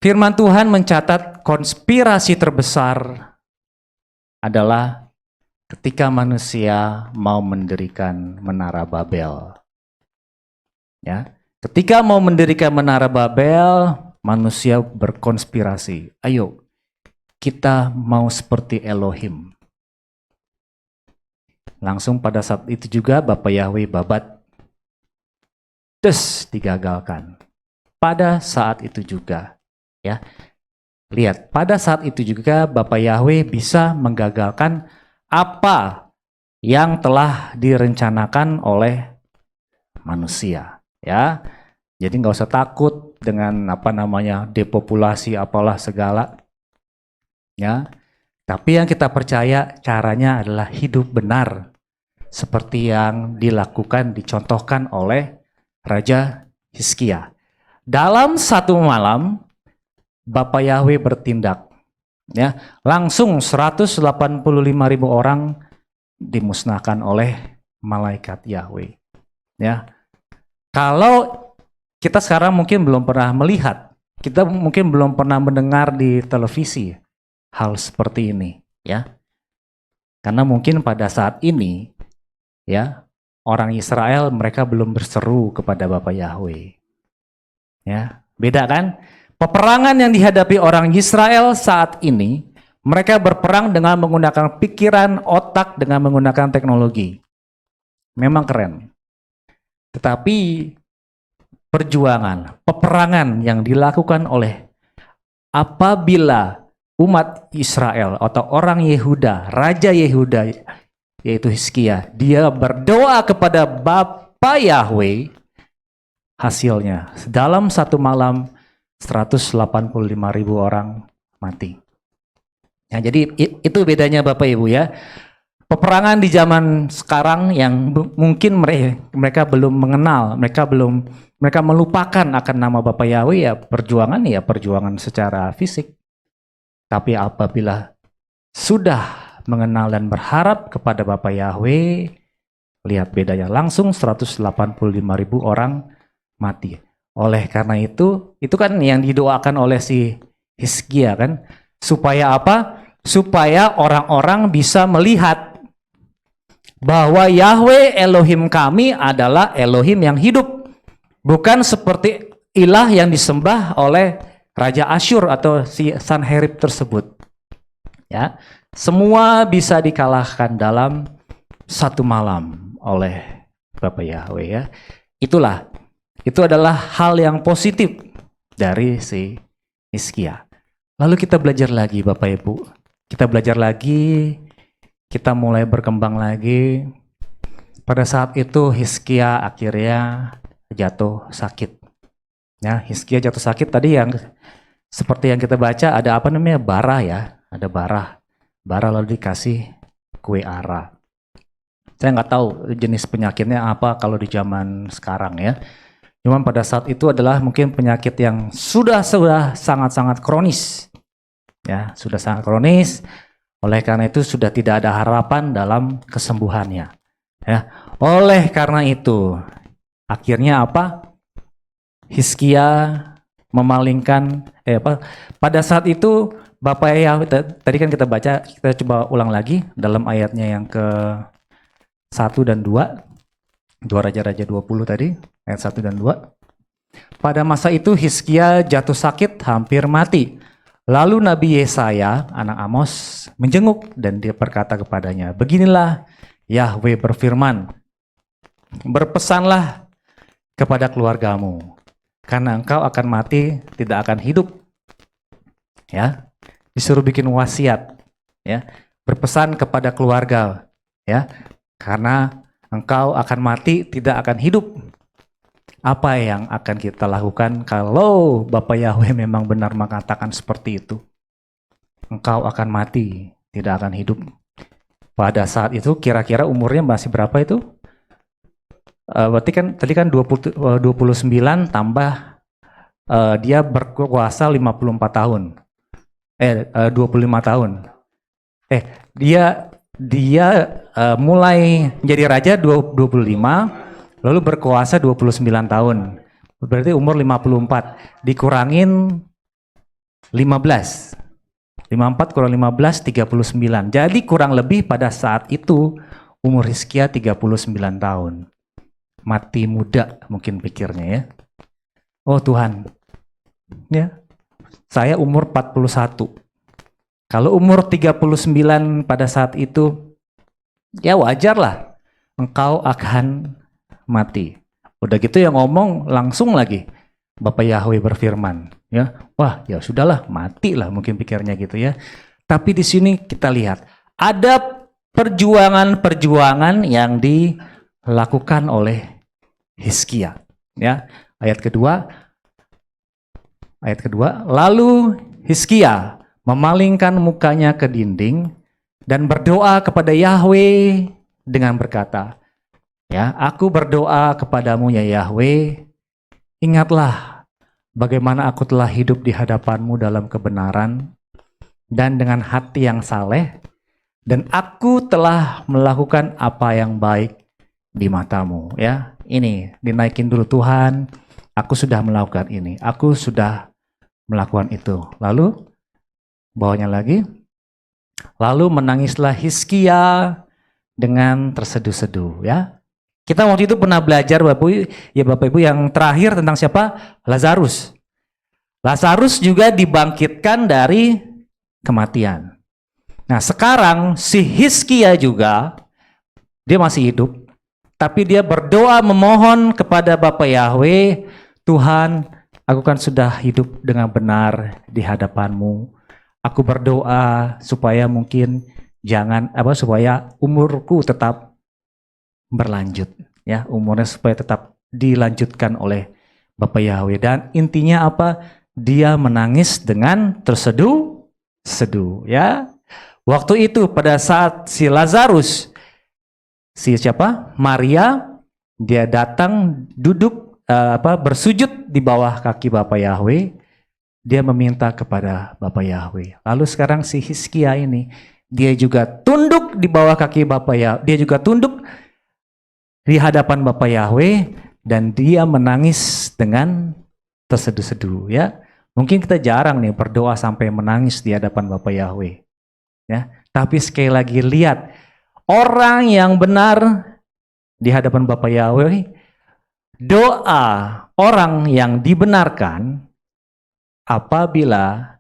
firman Tuhan mencatat konspirasi terbesar adalah ketika manusia mau mendirikan Menara Babel. Ya, ketika mau mendirikan Menara Babel, manusia berkonspirasi. Ayo, kita mau seperti Elohim. Langsung pada saat itu juga Bapak Yahweh babat. Digagalkan. Pada saat itu juga, ya. Lihat, pada saat itu juga Bapak Yahweh bisa menggagalkan apa yang telah direncanakan oleh manusia, ya. Jadi nggak usah takut dengan depopulasi apalah segala, ya. Tapi yang kita percaya caranya adalah hidup benar seperti yang dicontohkan oleh Raja Hizkia. Dalam satu malam Bapak Yahweh bertindak, ya, langsung 185.000 orang dimusnahkan oleh malaikat Yahweh. Ya, kalau kita sekarang mungkin belum pernah melihat, kita mungkin belum pernah mendengar di televisi hal seperti ini, ya, karena mungkin pada saat ini, ya, orang Israel mereka belum berseru kepada Bapak Yahweh, ya, beda kan? Peperangan yang dihadapi orang Israel saat ini, mereka berperang dengan menggunakan pikiran, otak, dengan menggunakan teknologi. Memang keren. Tetapi peperangan yang dilakukan oleh apabila umat Israel atau orang Yehuda, Raja Yehuda, yaitu Hizkia, dia berdoa kepada Bapa Yahweh, hasilnya dalam satu malam 185.000 orang mati. Ya, jadi itu bedanya Bapak Ibu ya. Peperangan di zaman sekarang yang mungkin mereka belum mengenal, mereka melupakan akan nama Bapa Yahweh, ya perjuangan secara fisik. Tapi apabila sudah mengenal dan berharap kepada Bapa Yahweh, lihat bedanya, langsung 185.000 orang mati. Oleh karena itu kan yang didoakan oleh si Hizkia kan, supaya apa? Supaya orang-orang bisa melihat bahwa Yahweh Elohim kami adalah Elohim yang hidup, bukan seperti ilah yang disembah oleh Raja Asyur atau si Sanherib tersebut. Ya, semua bisa dikalahkan dalam satu malam oleh Bapak Yahweh ya. Itu adalah hal yang positif dari si Hizkia. Lalu kita belajar lagi Bapak Ibu. Kita belajar lagi, kita mulai berkembang lagi. Pada saat itu Hizkia akhirnya jatuh sakit. Ya, Hizkia jatuh sakit tadi yang seperti yang kita baca ada bara ya. Ada bara lalu dikasih kue ara. Saya nggak tahu jenis penyakitnya apa kalau di zaman sekarang ya. Cuman pada saat itu adalah mungkin penyakit yang sudah sangat-sangat kronis. Ya, sudah sangat kronis. Oleh karena itu sudah tidak ada harapan dalam kesembuhannya. Ya, oleh karena itu akhirnya apa? Hizkia memalingkan pada saat itu Bapak Yahweh, tadi kan kita baca, kita coba ulang lagi dalam ayatnya yang ke 1 dan 2 Raja-Raja 20 tadi, ayat 1 dan 2. Pada masa itu Hizkia jatuh sakit hampir mati. Lalu Nabi Yesaya, anak Amos, menjenguk dan dia berkata kepadanya, beginilah Yahweh berfirman, berpesanlah kepada keluargamu, karena engkau akan mati, tidak akan hidup. Ya, disuruh bikin wasiat, ya, berpesan kepada keluarga, ya, karena engkau akan mati, tidak akan hidup. Apa yang akan kita lakukan kalau Bapak Yahweh memang benar mengatakan seperti itu? Engkau akan mati, tidak akan hidup. Pada saat itu kira-kira umurnya masih berapa itu? Berarti kan tadi kan 29 tambah dia berkuasa 54 tahun. 25 tahun. Dia mulai jadi raja 25, lalu berkuasa 29 tahun. Berarti umur 54. Dikurangin 15. 54 kurang 15, 39. Jadi kurang lebih pada saat itu umur Hizkia 39 tahun. Mati muda mungkin pikirnya ya. Oh Tuhan, ya, saya umur 41. Kalau umur 39 pada saat itu, ya wajarlah engkau akan mati. Udah gitu yang ngomong langsung lagi Bapak Yahweh berfirman, ya, wah ya sudahlah, matilah mungkin pikirnya gitu ya. Tapi di sini kita lihat ada perjuangan-perjuangan yang dilakukan oleh Hizkia, ya. Ayat kedua, lalu Hizkia memalingkan mukanya ke dinding dan berdoa kepada Yahweh dengan berkata, ya, aku berdoa kepadamu ya Yahweh, ingatlah bagaimana aku telah hidup di hadapanmu dalam kebenaran dan dengan hati yang saleh, dan aku telah melakukan apa yang baik di matamu. Ya, ini dinaikin dulu Tuhan, aku sudah melakukan ini, aku sudah melakukan itu. Lalu bawahnya lagi, lalu menangislah Hizkia dengan terseduh-seduh. Ya, kita waktu itu pernah belajar Bapak Ibu yang terakhir tentang siapa? Lazarus. Lazarus juga dibangkitkan dari kematian. Nah sekarang si Hizkia juga, dia masih hidup, tapi dia berdoa memohon kepada Bapak Yahweh, Tuhan, aku kan sudah hidup dengan benar di hadapanmu. Aku berdoa supaya mungkin supaya umurku tetap berlanjut, ya, umurnya supaya tetap dilanjutkan oleh Bapak Yahweh. Dan intinya apa? Dia menangis dengan terseduh-seduh, ya. Waktu itu pada saat si Lazarus, Maria, dia datang duduk bersujud di bawah kaki Bapak Yahweh, dia meminta kepada Bapak Yahweh. Lalu sekarang si Hizkia ini, dia juga tunduk di bawah kaki Bapak Yahweh, dia juga tunduk di hadapan Bapak Yahweh dan dia menangis dengan terseduh-seduh, ya. Mungkin kita jarang nih berdoa sampai menangis di hadapan Bapak Yahweh, ya. Tapi sekali lagi lihat, orang yang benar di hadapan Bapak Yahweh, doa orang yang dibenarkan apabila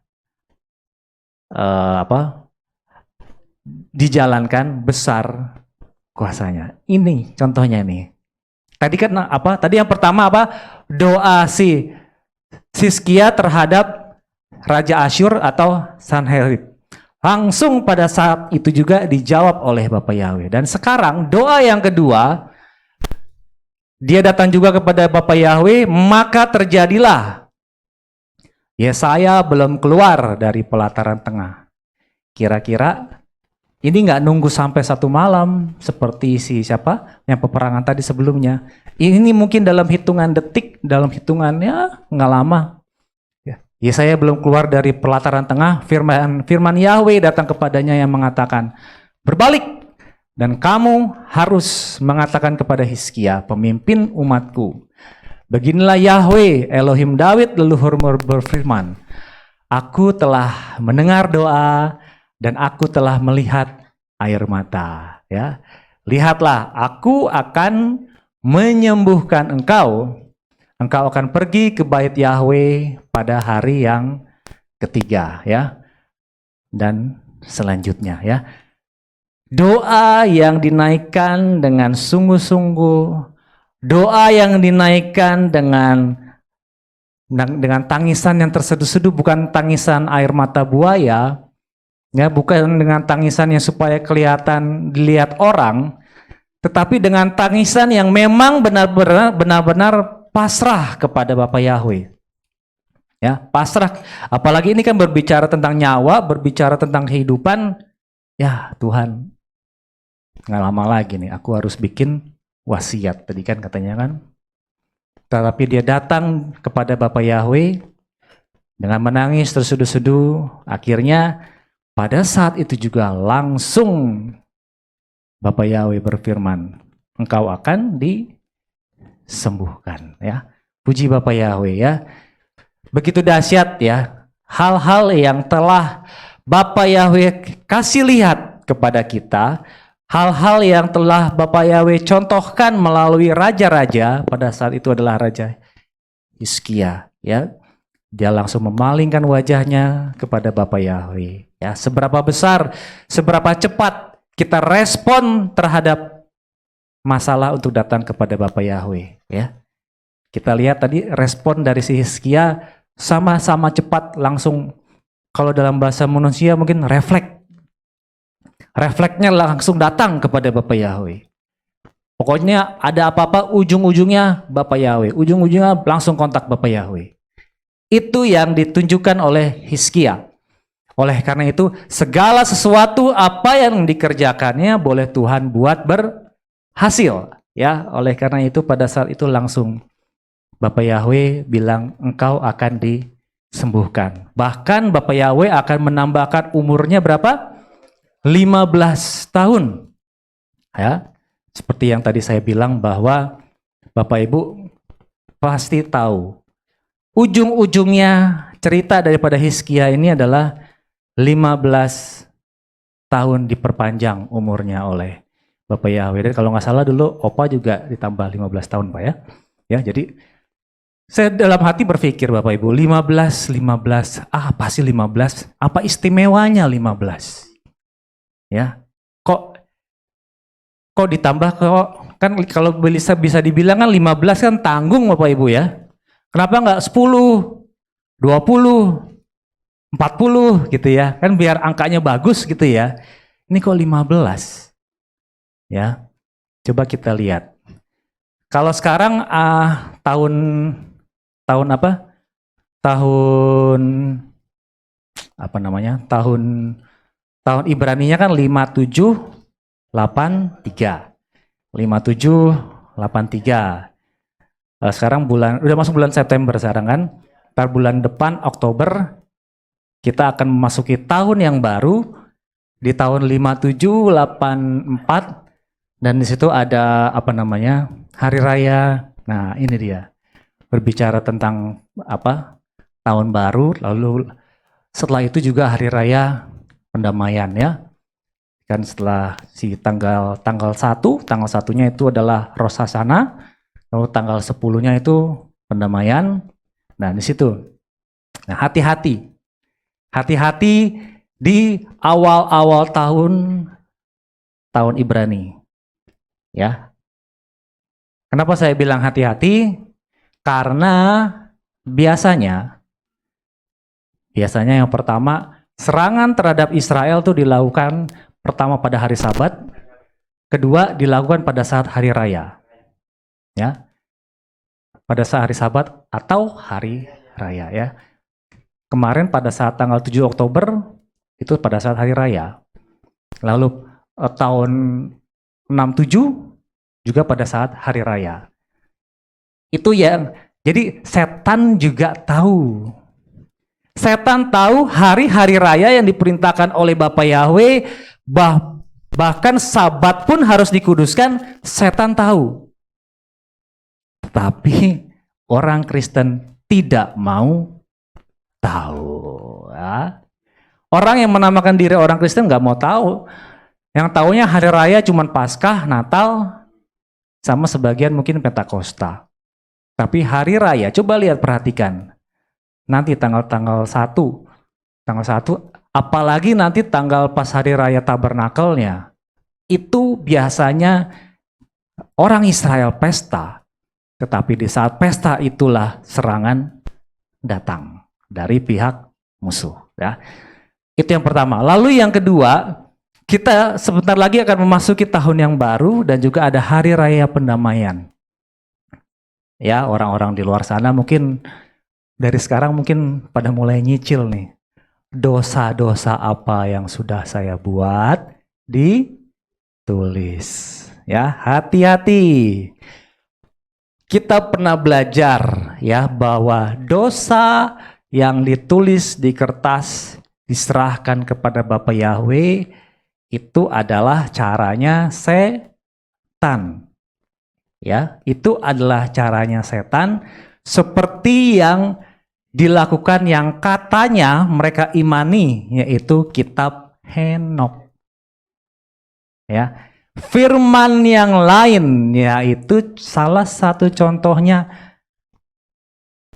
dijalankan besar kuasanya. Ini contohnya nih. Tadi kan Tadi yang pertama doa si Hizkia terhadap Raja Asyur atau Sanherib. Langsung pada saat itu juga dijawab oleh Bapak Yahweh. Dan sekarang doa yang kedua, dia datang juga kepada Bapak Yahweh, maka terjadilah. Yesaya belum keluar dari pelataran tengah. Kira-kira ini nggak nunggu sampai satu malam seperti yang peperangan tadi sebelumnya. Ini mungkin dalam hitungan detik, dalam hitungannya nggak lama. Yesaya belum keluar dari pelataran tengah, firman Yahweh datang kepadanya yang mengatakan, berbalik dan kamu harus mengatakan kepada Hizkia, pemimpin umatku, beginilah Yahweh Elohim Daud leluhurmu berfirman, aku telah mendengar doa dan aku telah melihat air mata. Ya, lihatlah, aku akan menyembuhkan engkau. Engkau akan pergi ke bait Yahweh pada hari yang ketiga, ya. Dan selanjutnya, ya. Doa yang dinaikkan dengan sungguh-sungguh, doa yang dinaikkan dengan tangisan yang terseduh-seduh, bukan tangisan air mata buaya, ya, bukan dengan tangisan yang supaya kelihatan dilihat orang, tetapi dengan tangisan yang memang benar-benar pasrah kepada Bapa Yahweh. Ya, pasrah. Apalagi ini kan berbicara tentang nyawa, berbicara tentang kehidupan. Ya, Tuhan, nggak lama lagi nih, aku harus bikin wasiat. Tadi kan katanya kan. Tetapi dia datang kepada Bapa Yahweh dengan menangis terseduh-seduh. Akhirnya pada saat itu juga langsung Bapa Yahweh berfirman, engkau akan disembuhkan. Ya, puji Bapa Yahweh ya. Begitu dahsyat ya, hal-hal yang telah Bapa Yahweh kasih lihat kepada kita, hal-hal yang telah Bapa Yahweh contohkan melalui raja-raja, pada saat itu adalah Raja Hizkia ya. Dia langsung memalingkan wajahnya kepada Bapa Yahweh. Ya, seberapa besar, seberapa cepat kita respon terhadap masalah untuk datang kepada Bapa Yahweh ya. Kita lihat tadi respon dari si Hizkia sama-sama cepat, langsung, kalau dalam bahasa manusia mungkin refleksnya langsung datang kepada Bapa Yahweh. Pokoknya ada apa-apa ujung-ujungnya Bapa Yahweh, ujung-ujungnya langsung kontak Bapa Yahweh. Itu yang ditunjukkan oleh Hizkia. Oleh karena itu segala sesuatu apa yang dikerjakannya boleh Tuhan buat berhasil ya. Oleh karena itu pada saat itu langsung Bapa Yahweh bilang engkau akan disembuhkan. Bahkan Bapa Yahweh akan menambahkan umurnya berapa? 15 tahun. Ya. Seperti yang tadi saya bilang bahwa Bapak Ibu pasti tahu ujung-ujungnya cerita daripada Hizkia ini adalah 15 tahun diperpanjang umurnya oleh Bapak Yahweh. Dan kalau nggak salah dulu Opa juga ditambah 15 tahun Pak ya. Ya, jadi saya dalam hati berpikir Bapak Ibu, 15, apa sih 15? Apa istimewanya 15? Ya, kok ditambah kan kalau bisa dibilang kan 15 kan tanggung Bapak Ibu ya. Kenapa nggak 10, 20, 40 gitu ya, kan biar angkanya bagus gitu ya. Ini kok 15? Ya, coba kita lihat. Kalau sekarang tahun Ibraninya kan 5783. 5783. Sekarang udah masuk bulan September sekarang kan. Ntar bulan depan Oktober kita akan memasuki tahun yang baru di tahun 5784 dan di situ ada hari raya. Nah, ini dia. Berbicara tentang tahun baru, lalu setelah itu juga hari raya pendamaian ya. Kan setelah si tanggal 1-nya itu adalah Rosh Hashanah. Lalu tanggal 10-nya itu pendamaian. Nah, di situ. Nah, hati-hati di awal-awal tahun Ibrani. Ya. Kenapa saya bilang hati-hati? Karena biasanya yang pertama, serangan terhadap Israel itu dilakukan pertama pada hari Sabat, kedua dilakukan pada saat hari raya. Ya, pada saat hari Sabat atau hari raya ya. Kemarin pada saat tanggal 7 Oktober itu pada saat hari raya. Lalu tahun 67 juga pada saat hari raya. Itu yang jadi setan juga tahu. Setan tahu hari-hari raya yang diperintahkan oleh Bapa Yahweh, bahkan Sabat pun harus dikuduskan, setan tahu. Tapi orang Kristen tidak mau tahu. Ya. Orang yang menamakan diri orang Kristen nggak mau tahu. Yang taunya hari raya cuma Paskah, Natal, sama sebagian mungkin Pentakosta. Tapi hari raya, coba lihat, perhatikan. Nanti tanggal 1, apalagi nanti tanggal pas hari raya Tabernakelnya, itu biasanya orang Israel pesta. Tetapi di saat pesta itulah serangan datang dari pihak musuh. Ya. Itu yang pertama. Lalu yang kedua, kita sebentar lagi akan memasuki tahun yang baru dan juga ada hari raya pendamaian. Ya, orang-orang di luar sana mungkin dari sekarang mungkin pada mulai nyicil nih. Dosa-dosa apa yang sudah saya buat ditulis. Ya, hati-hati. Kita pernah belajar ya bahwa dosa yang ditulis di kertas diserahkan kepada Bapa Yahweh itu adalah caranya setan. Ya, itu adalah caranya setan seperti yang dilakukan yang katanya mereka imani, yaitu kitab Henokh. Ya. Firman yang lain yaitu salah satu contohnya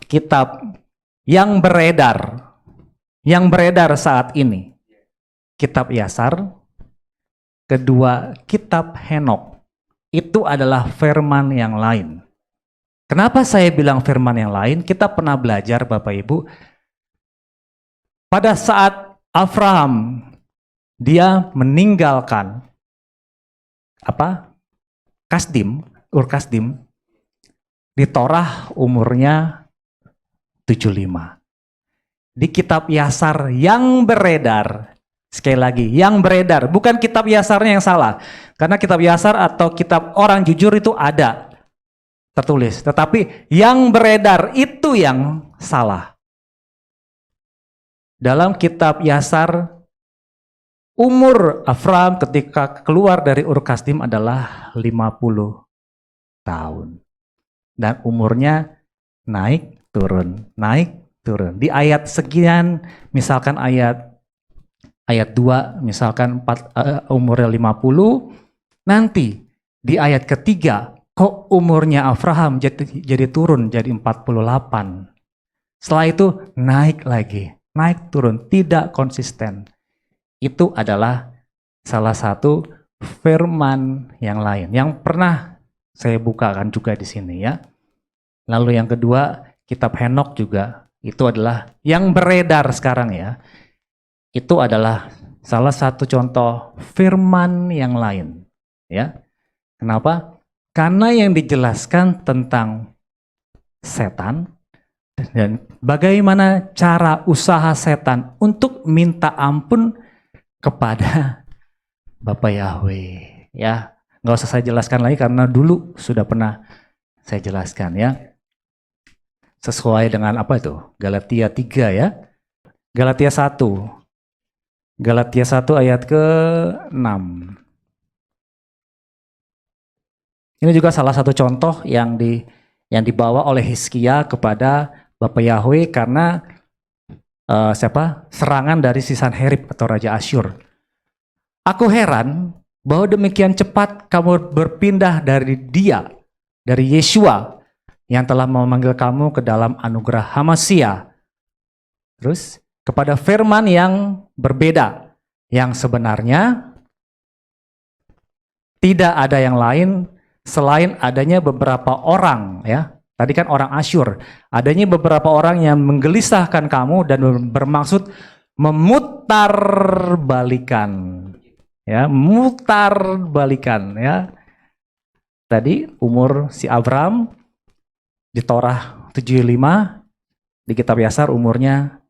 kitab yang beredar saat ini. Kitab Yasar, kedua kitab Henokh. Itu adalah firman yang lain. Kenapa saya bilang firman yang lain? Kita pernah belajar Bapak Ibu, pada saat Abraham dia meninggalkan Ur Kasdim, di Torah umurnya 75. Di kitab Yasar yang beredar, sekali lagi, yang beredar, bukan kitab Yasarnya yang salah. Karena kitab Yasar atau kitab orang jujur itu ada tertulis. Tetapi yang beredar itu yang salah. Dalam kitab Yasar, umur Abraham ketika keluar dari Ur Kasdim adalah 50 tahun. Dan umurnya naik turun. Di ayat sekian, misalkan ayat 2, misalkan umurnya 50, nanti di ayat ketiga, kok umurnya Abraham jadi turun jadi 48. Setelah itu naik lagi, naik turun, tidak konsisten. Itu adalah salah satu firman yang lain yang pernah saya bukakan juga di sini ya. Lalu yang kedua, kitab Henokh juga itu adalah yang beredar sekarang ya. Itu adalah salah satu contoh firman yang lain ya. Kenapa? Karena yang dijelaskan tentang setan dan bagaimana cara usaha setan untuk minta ampun kepada Bapa Yahweh ya. Nggak usah saya jelaskan lagi karena dulu sudah pernah saya jelaskan ya. Sesuai dengan apa itu? Galatia 3 ya. Galatia 1 ayat ke-6. Ini juga salah satu contoh yang dibawa oleh Hizkia kepada Bapa Yahweh karena serangan dari si Sanherib atau Raja Asyur. Aku heran bahwa demikian cepat kamu berpindah dari Yeshua yang telah memanggil kamu ke dalam anugerah Hamasia. Terus kepada firman yang berbeda, yang sebenarnya tidak ada yang lain selain adanya beberapa orang ya. Tadi kan orang Asyur, adanya beberapa orang yang menggelisahkan kamu dan bermaksud memutarbalikan. Ya, memutarbalikan ya. Tadi umur si Abraham di Torah 75, di kitab Yasar umurnya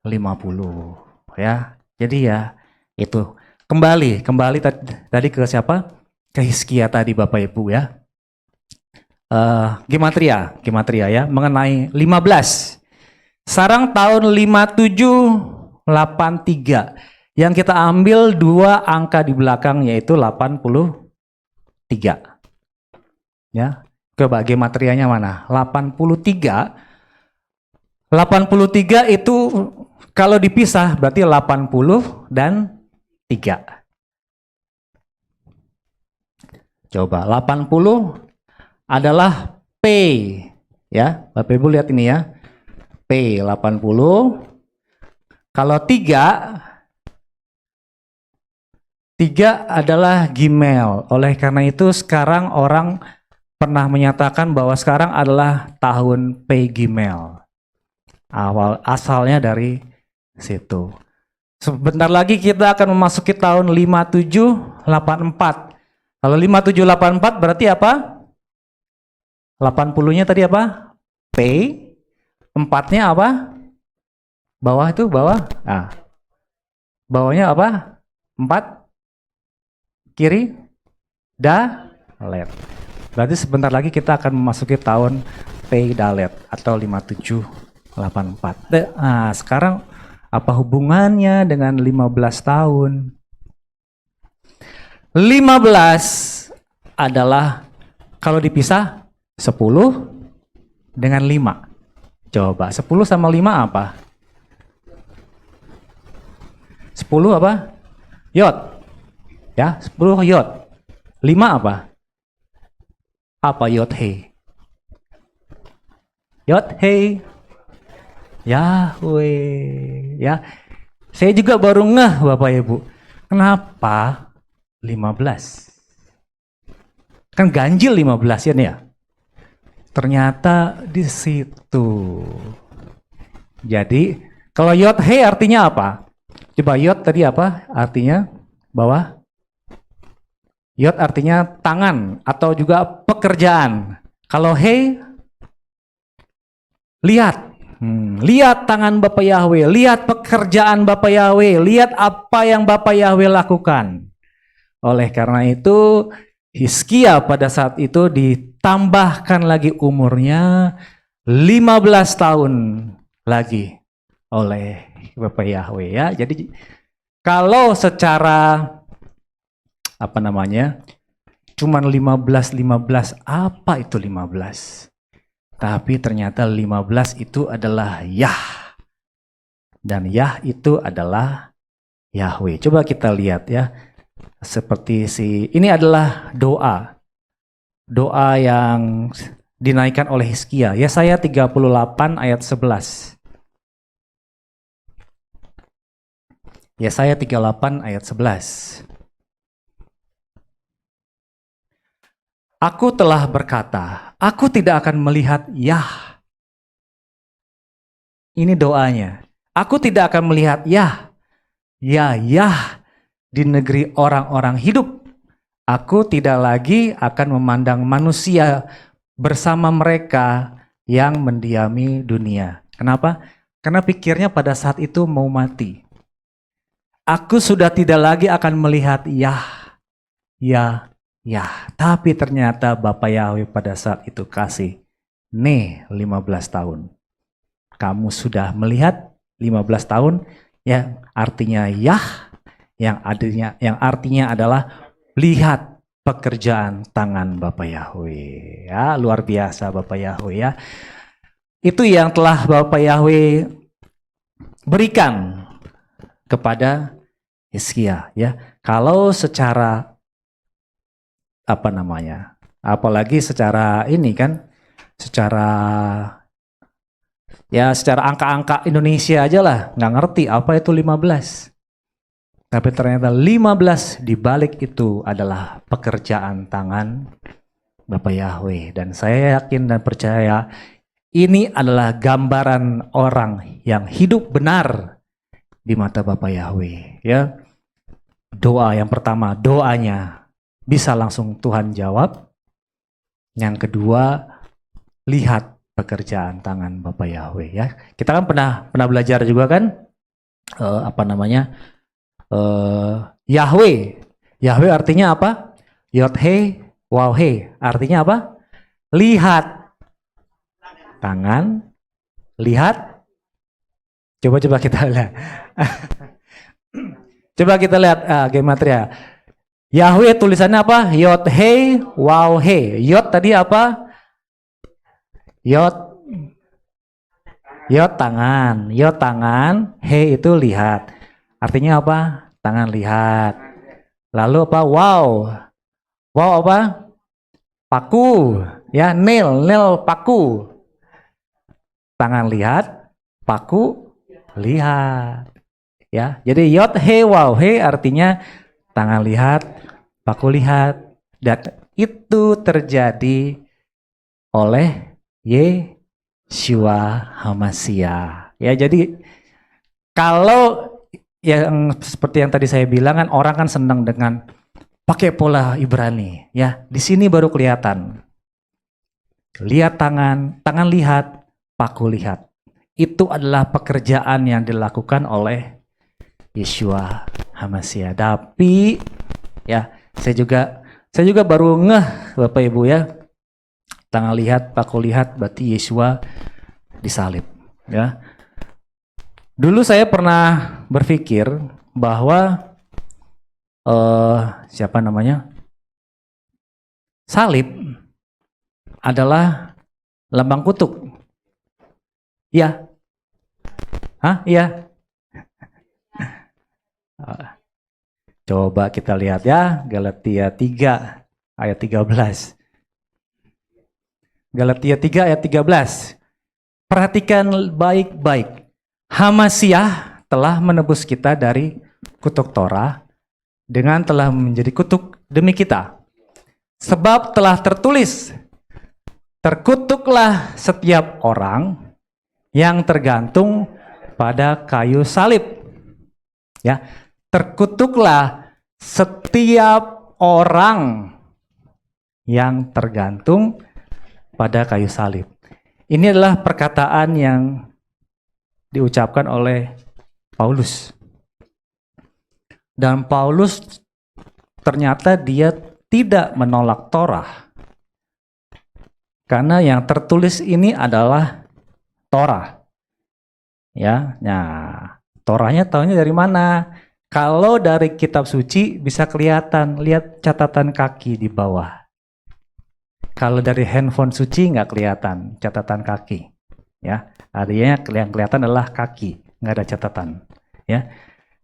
50 ya. Jadi ya itu kembali tadi ke siapa? Ke Hizkia tadi Bapak Ibu ya. Gematria ya mengenai 15. Sarang tahun 5783 yang kita ambil 2 angka di belakang yaitu 83. Ya. Coba gematrianya mana? 83 itu kalau dipisah berarti 80 dan 3. Coba 80 adalah P ya. Bapak Ibu lihat ini ya. P 80. Kalau 3 adalah Gimel. Oleh karena itu sekarang orang pernah menyatakan bahwa sekarang adalah tahun P Gimel. Asalnya dari situ. Sebentar lagi kita akan memasuki tahun 5784. Kalau 5784 berarti apa? 80-nya tadi apa? P. 4-nya apa? Bawah itu bawah. Nah, bawahnya apa? 4. Kiri. Dalet. Berarti sebentar lagi kita akan memasuki tahun P Dalet atau 5784. Nah, sekarang apa hubungannya dengan 15 tahun? 15 adalah kalau dipisah 10 dengan 5. Coba 10 sama 5 apa? 10 apa? Yod. Ya, 10 yod. 5 apa? Apa yod he? Yod he. Yahweh. Ya. Saya juga baru ngeh Bapak Ibu. Kenapa 15? Kan ganjil 15 ya nih ya. Ternyata di situ. Jadi kalau yod he artinya apa? Coba yod tadi apa? Artinya bawah. Yod artinya tangan atau juga pekerjaan. Kalau he, lihat. Lihat tangan Bapak Yahweh, lihat pekerjaan Bapak Yahweh, lihat apa yang Bapak Yahweh lakukan. Oleh karena itu, Hizkia pada saat itu ditambahkan lagi umurnya 15 tahun lagi oleh Bapak Yahweh ya. Jadi kalau secara apa namanya? Cuman 15 apa itu 15? Tapi ternyata 15 itu adalah Yah. Dan Yah itu adalah Yahweh. Coba kita lihat ya. Seperti ini adalah doa. Doa yang dinaikkan oleh Hizkia. Yesaya 38 ayat 11. Yesaya 38 ayat 11. Aku telah berkata, aku tidak akan melihat Yah. Ini doanya. Aku tidak akan melihat Yah. Yah di negeri orang-orang hidup. Aku tidak lagi akan memandang manusia bersama mereka yang mendiami dunia. Kenapa? Karena pikirnya pada saat itu mau mati. Aku sudah tidak lagi akan melihat Yah. Tapi ternyata Bapak Yahweh pada saat itu kasih, nih 15 tahun. Kamu sudah melihat 15 tahun, yang artinya Yah, yang artinya adalah lihat pekerjaan tangan Bapak Yahweh. Ya, luar biasa Bapak Yahweh ya. Itu yang telah Bapak Yahweh berikan kepada Hizkia ya. Kalau secara apa namanya? Apalagi secara ini kan, secara angka-angka Indonesia aja lah, nggak ngerti apa itu 15. Tapi ternyata 15 dibalik itu adalah pekerjaan tangan Bapak Yahweh. Dan saya yakin dan percaya ini adalah gambaran orang yang hidup benar di mata Bapak Yahweh. Ya, doa yang pertama, doanya bisa langsung Tuhan jawab. Yang kedua, lihat pekerjaan tangan Bapak Yahweh ya. Kita kan pernah belajar juga kan Yahweh. Yahweh artinya apa? Yod he, waw he. Artinya apa? Lihat tangan, lihat. Coba kita lihat. Coba kita lihat gematria. Yahweh tulisannya apa? Yod he, waw he. Yod tadi apa? Yod tangan, he itu lihat. Artinya apa? Tangan lihat. Lalu apa? Wow apa? Paku, ya, nail paku. Tangan lihat, paku lihat. Ya, jadi yod he wow he artinya tangan lihat, paku lihat. Dan itu terjadi oleh Yeshua HaMashiach. Ya, jadi kalau yang seperti yang tadi saya bilang kan orang kan senang dengan pakai pola Ibrani, ya. Di sini baru kelihatan. Lihat tangan, tangan lihat, paku lihat. Itu adalah pekerjaan yang dilakukan oleh Yeshua HaMashiach. Tapi ya, saya juga baru ngeh Bapak Ibu ya. Tangan lihat, paku lihat, berarti Yeshua disalib. Ya. Dulu saya pernah berpikir bahwa siapa namanya? Salib adalah lambang kutuk. Iya. Hah? Iya. Coba kita lihat ya, Galatia 3 ayat 13. Galatia 3 ayat 13. Perhatikan baik-baik. HaMashiach telah menebus kita dari kutuk Torah dengan telah menjadi kutuk demi kita. Sebab telah tertulis, terkutuklah setiap orang yang tergantung pada kayu salib. Ya, terkutuklah setiap orang yang tergantung pada kayu salib. Ini adalah perkataan yang diucapkan oleh Paulus. Dan Paulus ternyata dia tidak menolak Torah. Karena yang tertulis ini adalah Torah. Ya, nah, Torahnya tahunya dari mana? Kalau dari kitab suci bisa kelihatan, lihat catatan kaki di bawah. Kalau dari handphone suci nggak kelihatan catatan kaki. Ya, artinya yang kelihatan adalah kaki, nggak ada catatan. Ya,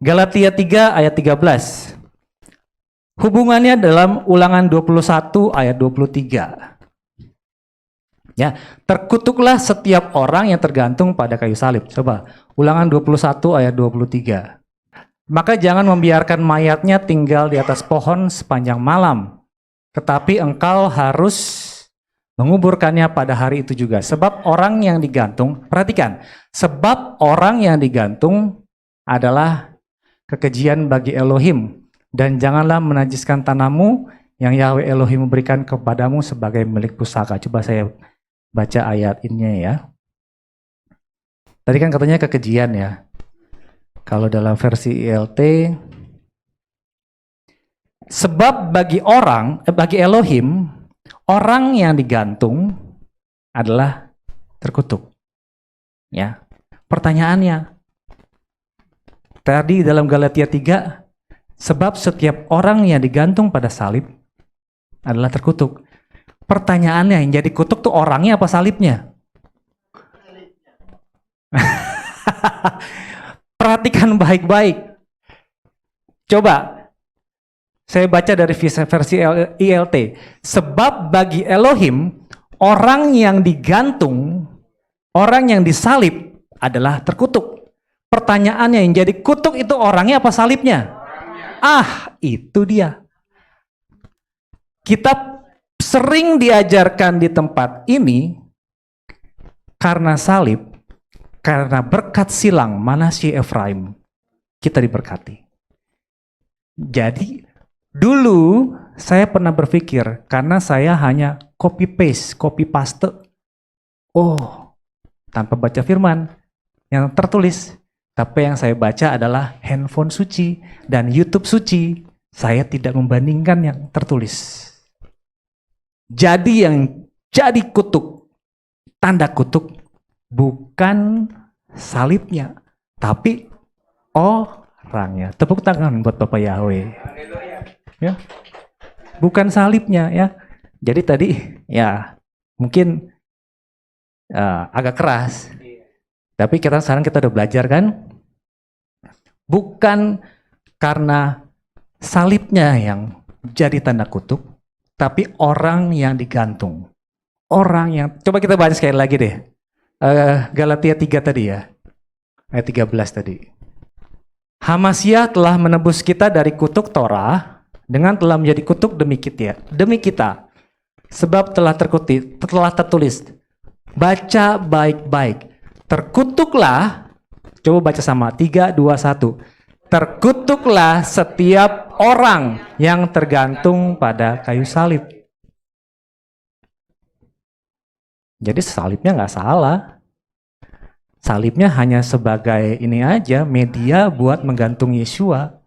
Galatia 3 ayat 13. Hubungannya dalam Ulangan 21 ayat 23. Ya, terkutuklah setiap orang yang tergantung pada kayu salib. Coba, Ulangan 21 ayat 23. Maka jangan membiarkan mayatnya tinggal di atas pohon sepanjang malam, tetapi engkau harus menguburkannya pada hari itu juga. Sebab orang yang digantung, perhatikan, sebab orang yang digantung adalah kekejian bagi Elohim. Dan janganlah menajiskan tanahmu yang Yahweh Elohim memberikan kepadamu sebagai milik pusaka. Coba saya baca ayat ini ya. Tadi kan katanya kekejian ya. Kalau dalam versi ILT, sebab bagi Elohim, orang yang digantung adalah terkutuk. Ya. Pertanyaannya, tadi dalam Galatia 3, sebab setiap orang yang digantung pada salib adalah terkutuk. Pertanyaannya, yang jadi kutuk tuh orangnya apa salibnya? Perhatikan baik-baik. Coba, saya baca dari versi ILT. Sebab bagi Elohim, orang yang digantung, orang yang disalib adalah terkutuk. Pertanyaannya, yang jadi kutuk itu orangnya apa salibnya? Itu dia. Kita sering diajarkan di tempat ini karena salib, karena berkat silang Manasye Efraim, kita diberkati. Jadi dulu saya pernah berpikir karena saya hanya copy paste, tanpa baca firman yang tertulis. Tapi yang saya baca adalah handphone suci dan YouTube suci. Saya tidak membandingkan yang tertulis. Jadi yang jadi kutuk, tanda kutuk, bukan salibnya, tapi orangnya. Tepuk tangan buat Bapak Yahweh. Ya, bukan salibnya ya. Jadi tadi ya mungkin agak keras. Tapi sekarang kita udah belajar kan? Bukan karena salibnya yang jadi tanda kutuk, tapi orang yang digantung. Orang yang, coba kita baca sekali lagi deh. Galatia 3 tadi ya. Ayat 13 tadi. HaMashiach telah menebus kita dari kutuk Torah dengan telah menjadi kutuk demi kita. Sebab telah tertulis. Baca baik-baik. Terkutuklah, coba baca sama, 3, 2, 1. Terkutuklah setiap orang yang tergantung pada kayu salib. Jadi salibnya nggak salah. Salibnya hanya sebagai ini aja, media buat menggantung Yesua.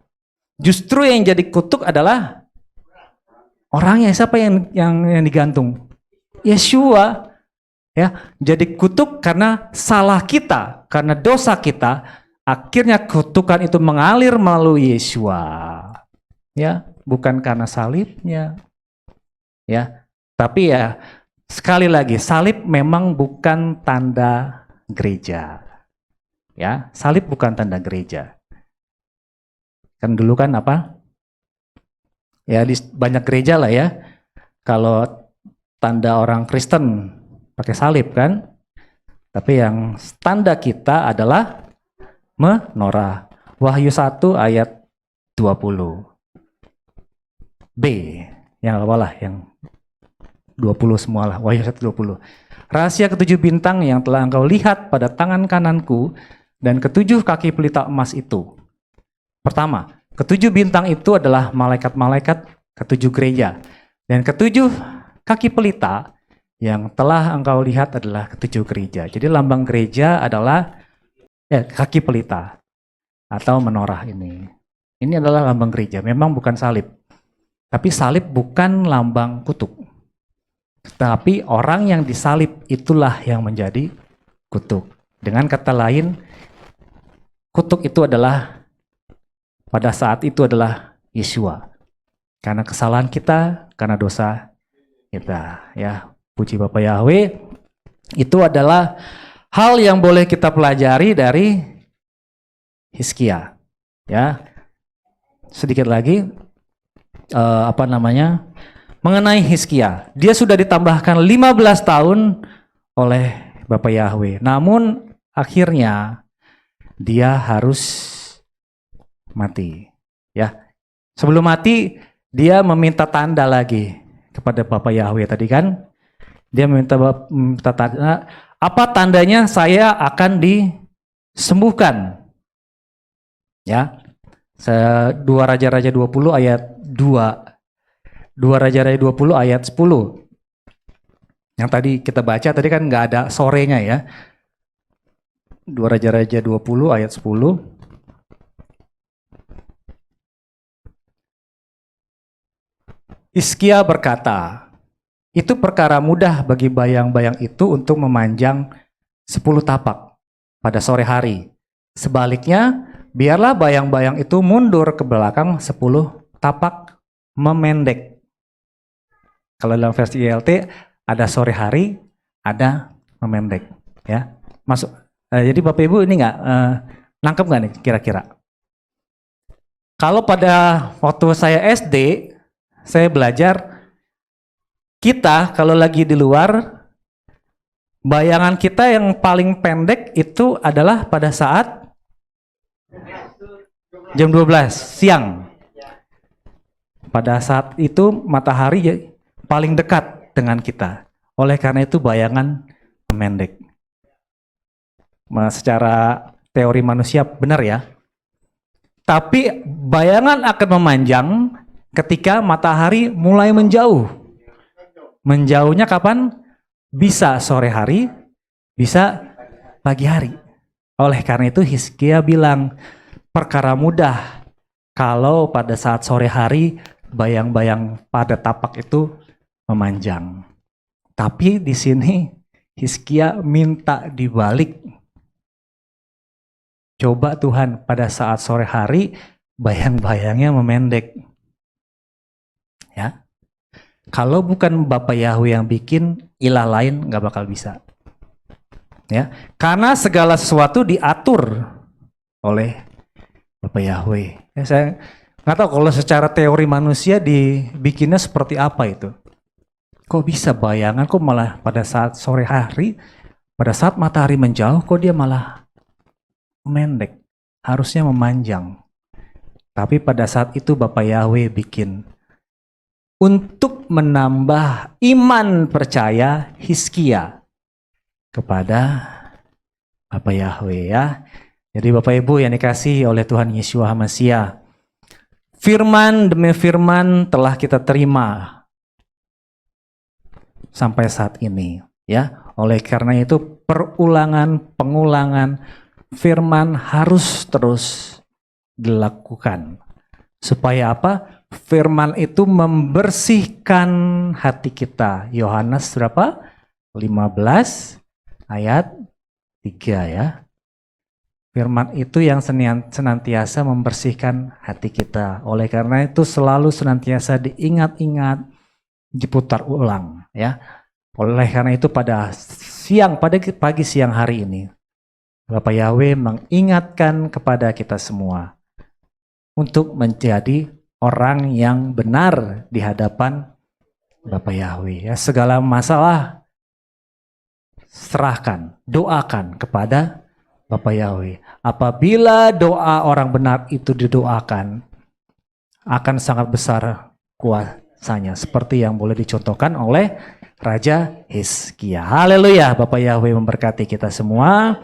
Justru yang jadi kutuk adalah orangnya. Siapa yang digantung? Yesua. Ya, jadi kutuk karena salah kita, karena dosa kita, akhirnya kutukan itu mengalir melalui Yesua. Ya, bukan karena salibnya. Ya, tapi ya sekali lagi, salib memang bukan tanda gereja. Ya, salib bukan tanda gereja. Kan dulu kan apa? Ya di banyak gereja lah ya. Kalau tanda orang Kristen pakai salib kan. Tapi yang tanda kita adalah menorah. Wahyu 1 ayat 20. B. Yang apalah yang 20 semualah. Wahyu 1 20. Rahasia ketujuh bintang yang telah engkau lihat pada tangan kananku dan ketujuh kaki pelita emas itu. Pertama, ketujuh bintang itu adalah malaikat-malaikat ketujuh gereja. Dan ketujuh kaki pelita yang telah engkau lihat adalah ketujuh gereja. Jadi lambang gereja adalah kaki pelita atau menorah ini. Ini adalah lambang gereja, memang bukan salib. Tapi salib bukan lambang kutuk. Tapi orang yang disalib itulah yang menjadi kutuk. Dengan kata lain, kutuk itu adalah pada saat itu adalah Yesua. Karena kesalahan kita, karena dosa kita, ya. Puji Bapa Yahweh, itu adalah hal yang boleh kita pelajari dari Hizkia. Ya, sedikit lagi mengenai Hizkia. Dia sudah ditambahkan 15 tahun oleh Bapa Yahweh. Namun akhirnya dia harus mati. Ya, sebelum mati dia meminta tanda lagi kepada Bapa Yahweh tadi kan. Dia meminta tanda, apa tandanya saya akan disembuhkan? Ya. 2 Raja-Raja 20 ayat 2. 2 Raja-Raja 20 ayat 10. Yang tadi kita baca tadi kan nggak ada sorenya ya. 2 Raja-Raja 20 ayat 10. Hizkia berkata, itu perkara mudah bagi bayang-bayang itu untuk memanjang 10 tapak pada sore hari. Sebaliknya, biarlah bayang-bayang itu mundur ke belakang 10 tapak memendek. Kalau dalam versi ILT ada sore hari, ada memendek. Ya, masuk. Jadi Bapak Ibu ini nggak nangkep nggak nih kira-kira? Kalau pada waktu saya SD, saya belajar. Kita kalau lagi di luar, bayangan kita yang paling pendek itu adalah pada saat jam 12 siang. Pada saat itu matahari paling dekat dengan kita. Oleh karena itu bayangan pendek. Secara teori manusia benar ya. Tapi bayangan akan memanjang ketika matahari mulai menjauh. Menjauhnya kapan? Bisa sore hari, bisa pagi hari. Oleh karena itu Hizkia bilang, perkara mudah kalau pada saat sore hari bayang-bayang pada tapak itu memanjang. Tapi di sini Hizkia minta dibalik. Coba Tuhan pada saat sore hari bayang-bayangnya memendek. Ya. Kalau bukan Bapa Yahweh yang bikin, ilah lain nggak bakal bisa. Ya, karena segala sesuatu diatur oleh Bapa Yahweh. Ya, saya nggak tahu kalau secara teori manusia dibikinnya seperti apa itu. Kok bisa bayangan, kok malah pada saat sore hari, pada saat matahari menjauh, kok dia malah mendek, harusnya memanjang. Tapi pada saat itu Bapa Yahweh bikin untuk menambah iman percaya Hizkia kepada Bapa Yahweh ya. Jadi Bapak Ibu yang dikasihi oleh Tuhan Yesus HaMasiah, firman demi firman telah kita terima sampai saat ini ya. Oleh karena itu pengulangan firman harus terus dilakukan. Supaya apa? Firman itu membersihkan hati kita. Yohanes berapa? 15 ayat 3 ya. Firman itu yang senantiasa membersihkan hati kita. Oleh karena itu selalu senantiasa diingat-ingat, diputar ulang ya. Oleh karena itu pada pagi siang hari ini, Bapak Yahweh mengingatkan kepada kita semua untuk menjadi orang yang benar di hadapan Bapak Yahweh. Ya, segala masalah serahkan, doakan kepada Bapak Yahweh. Apabila doa orang benar itu didoakan, akan sangat besar kuasanya. Seperti yang boleh dicontohkan oleh Raja Hizkia. Haleluya, Bapak Yahweh memberkati kita semua.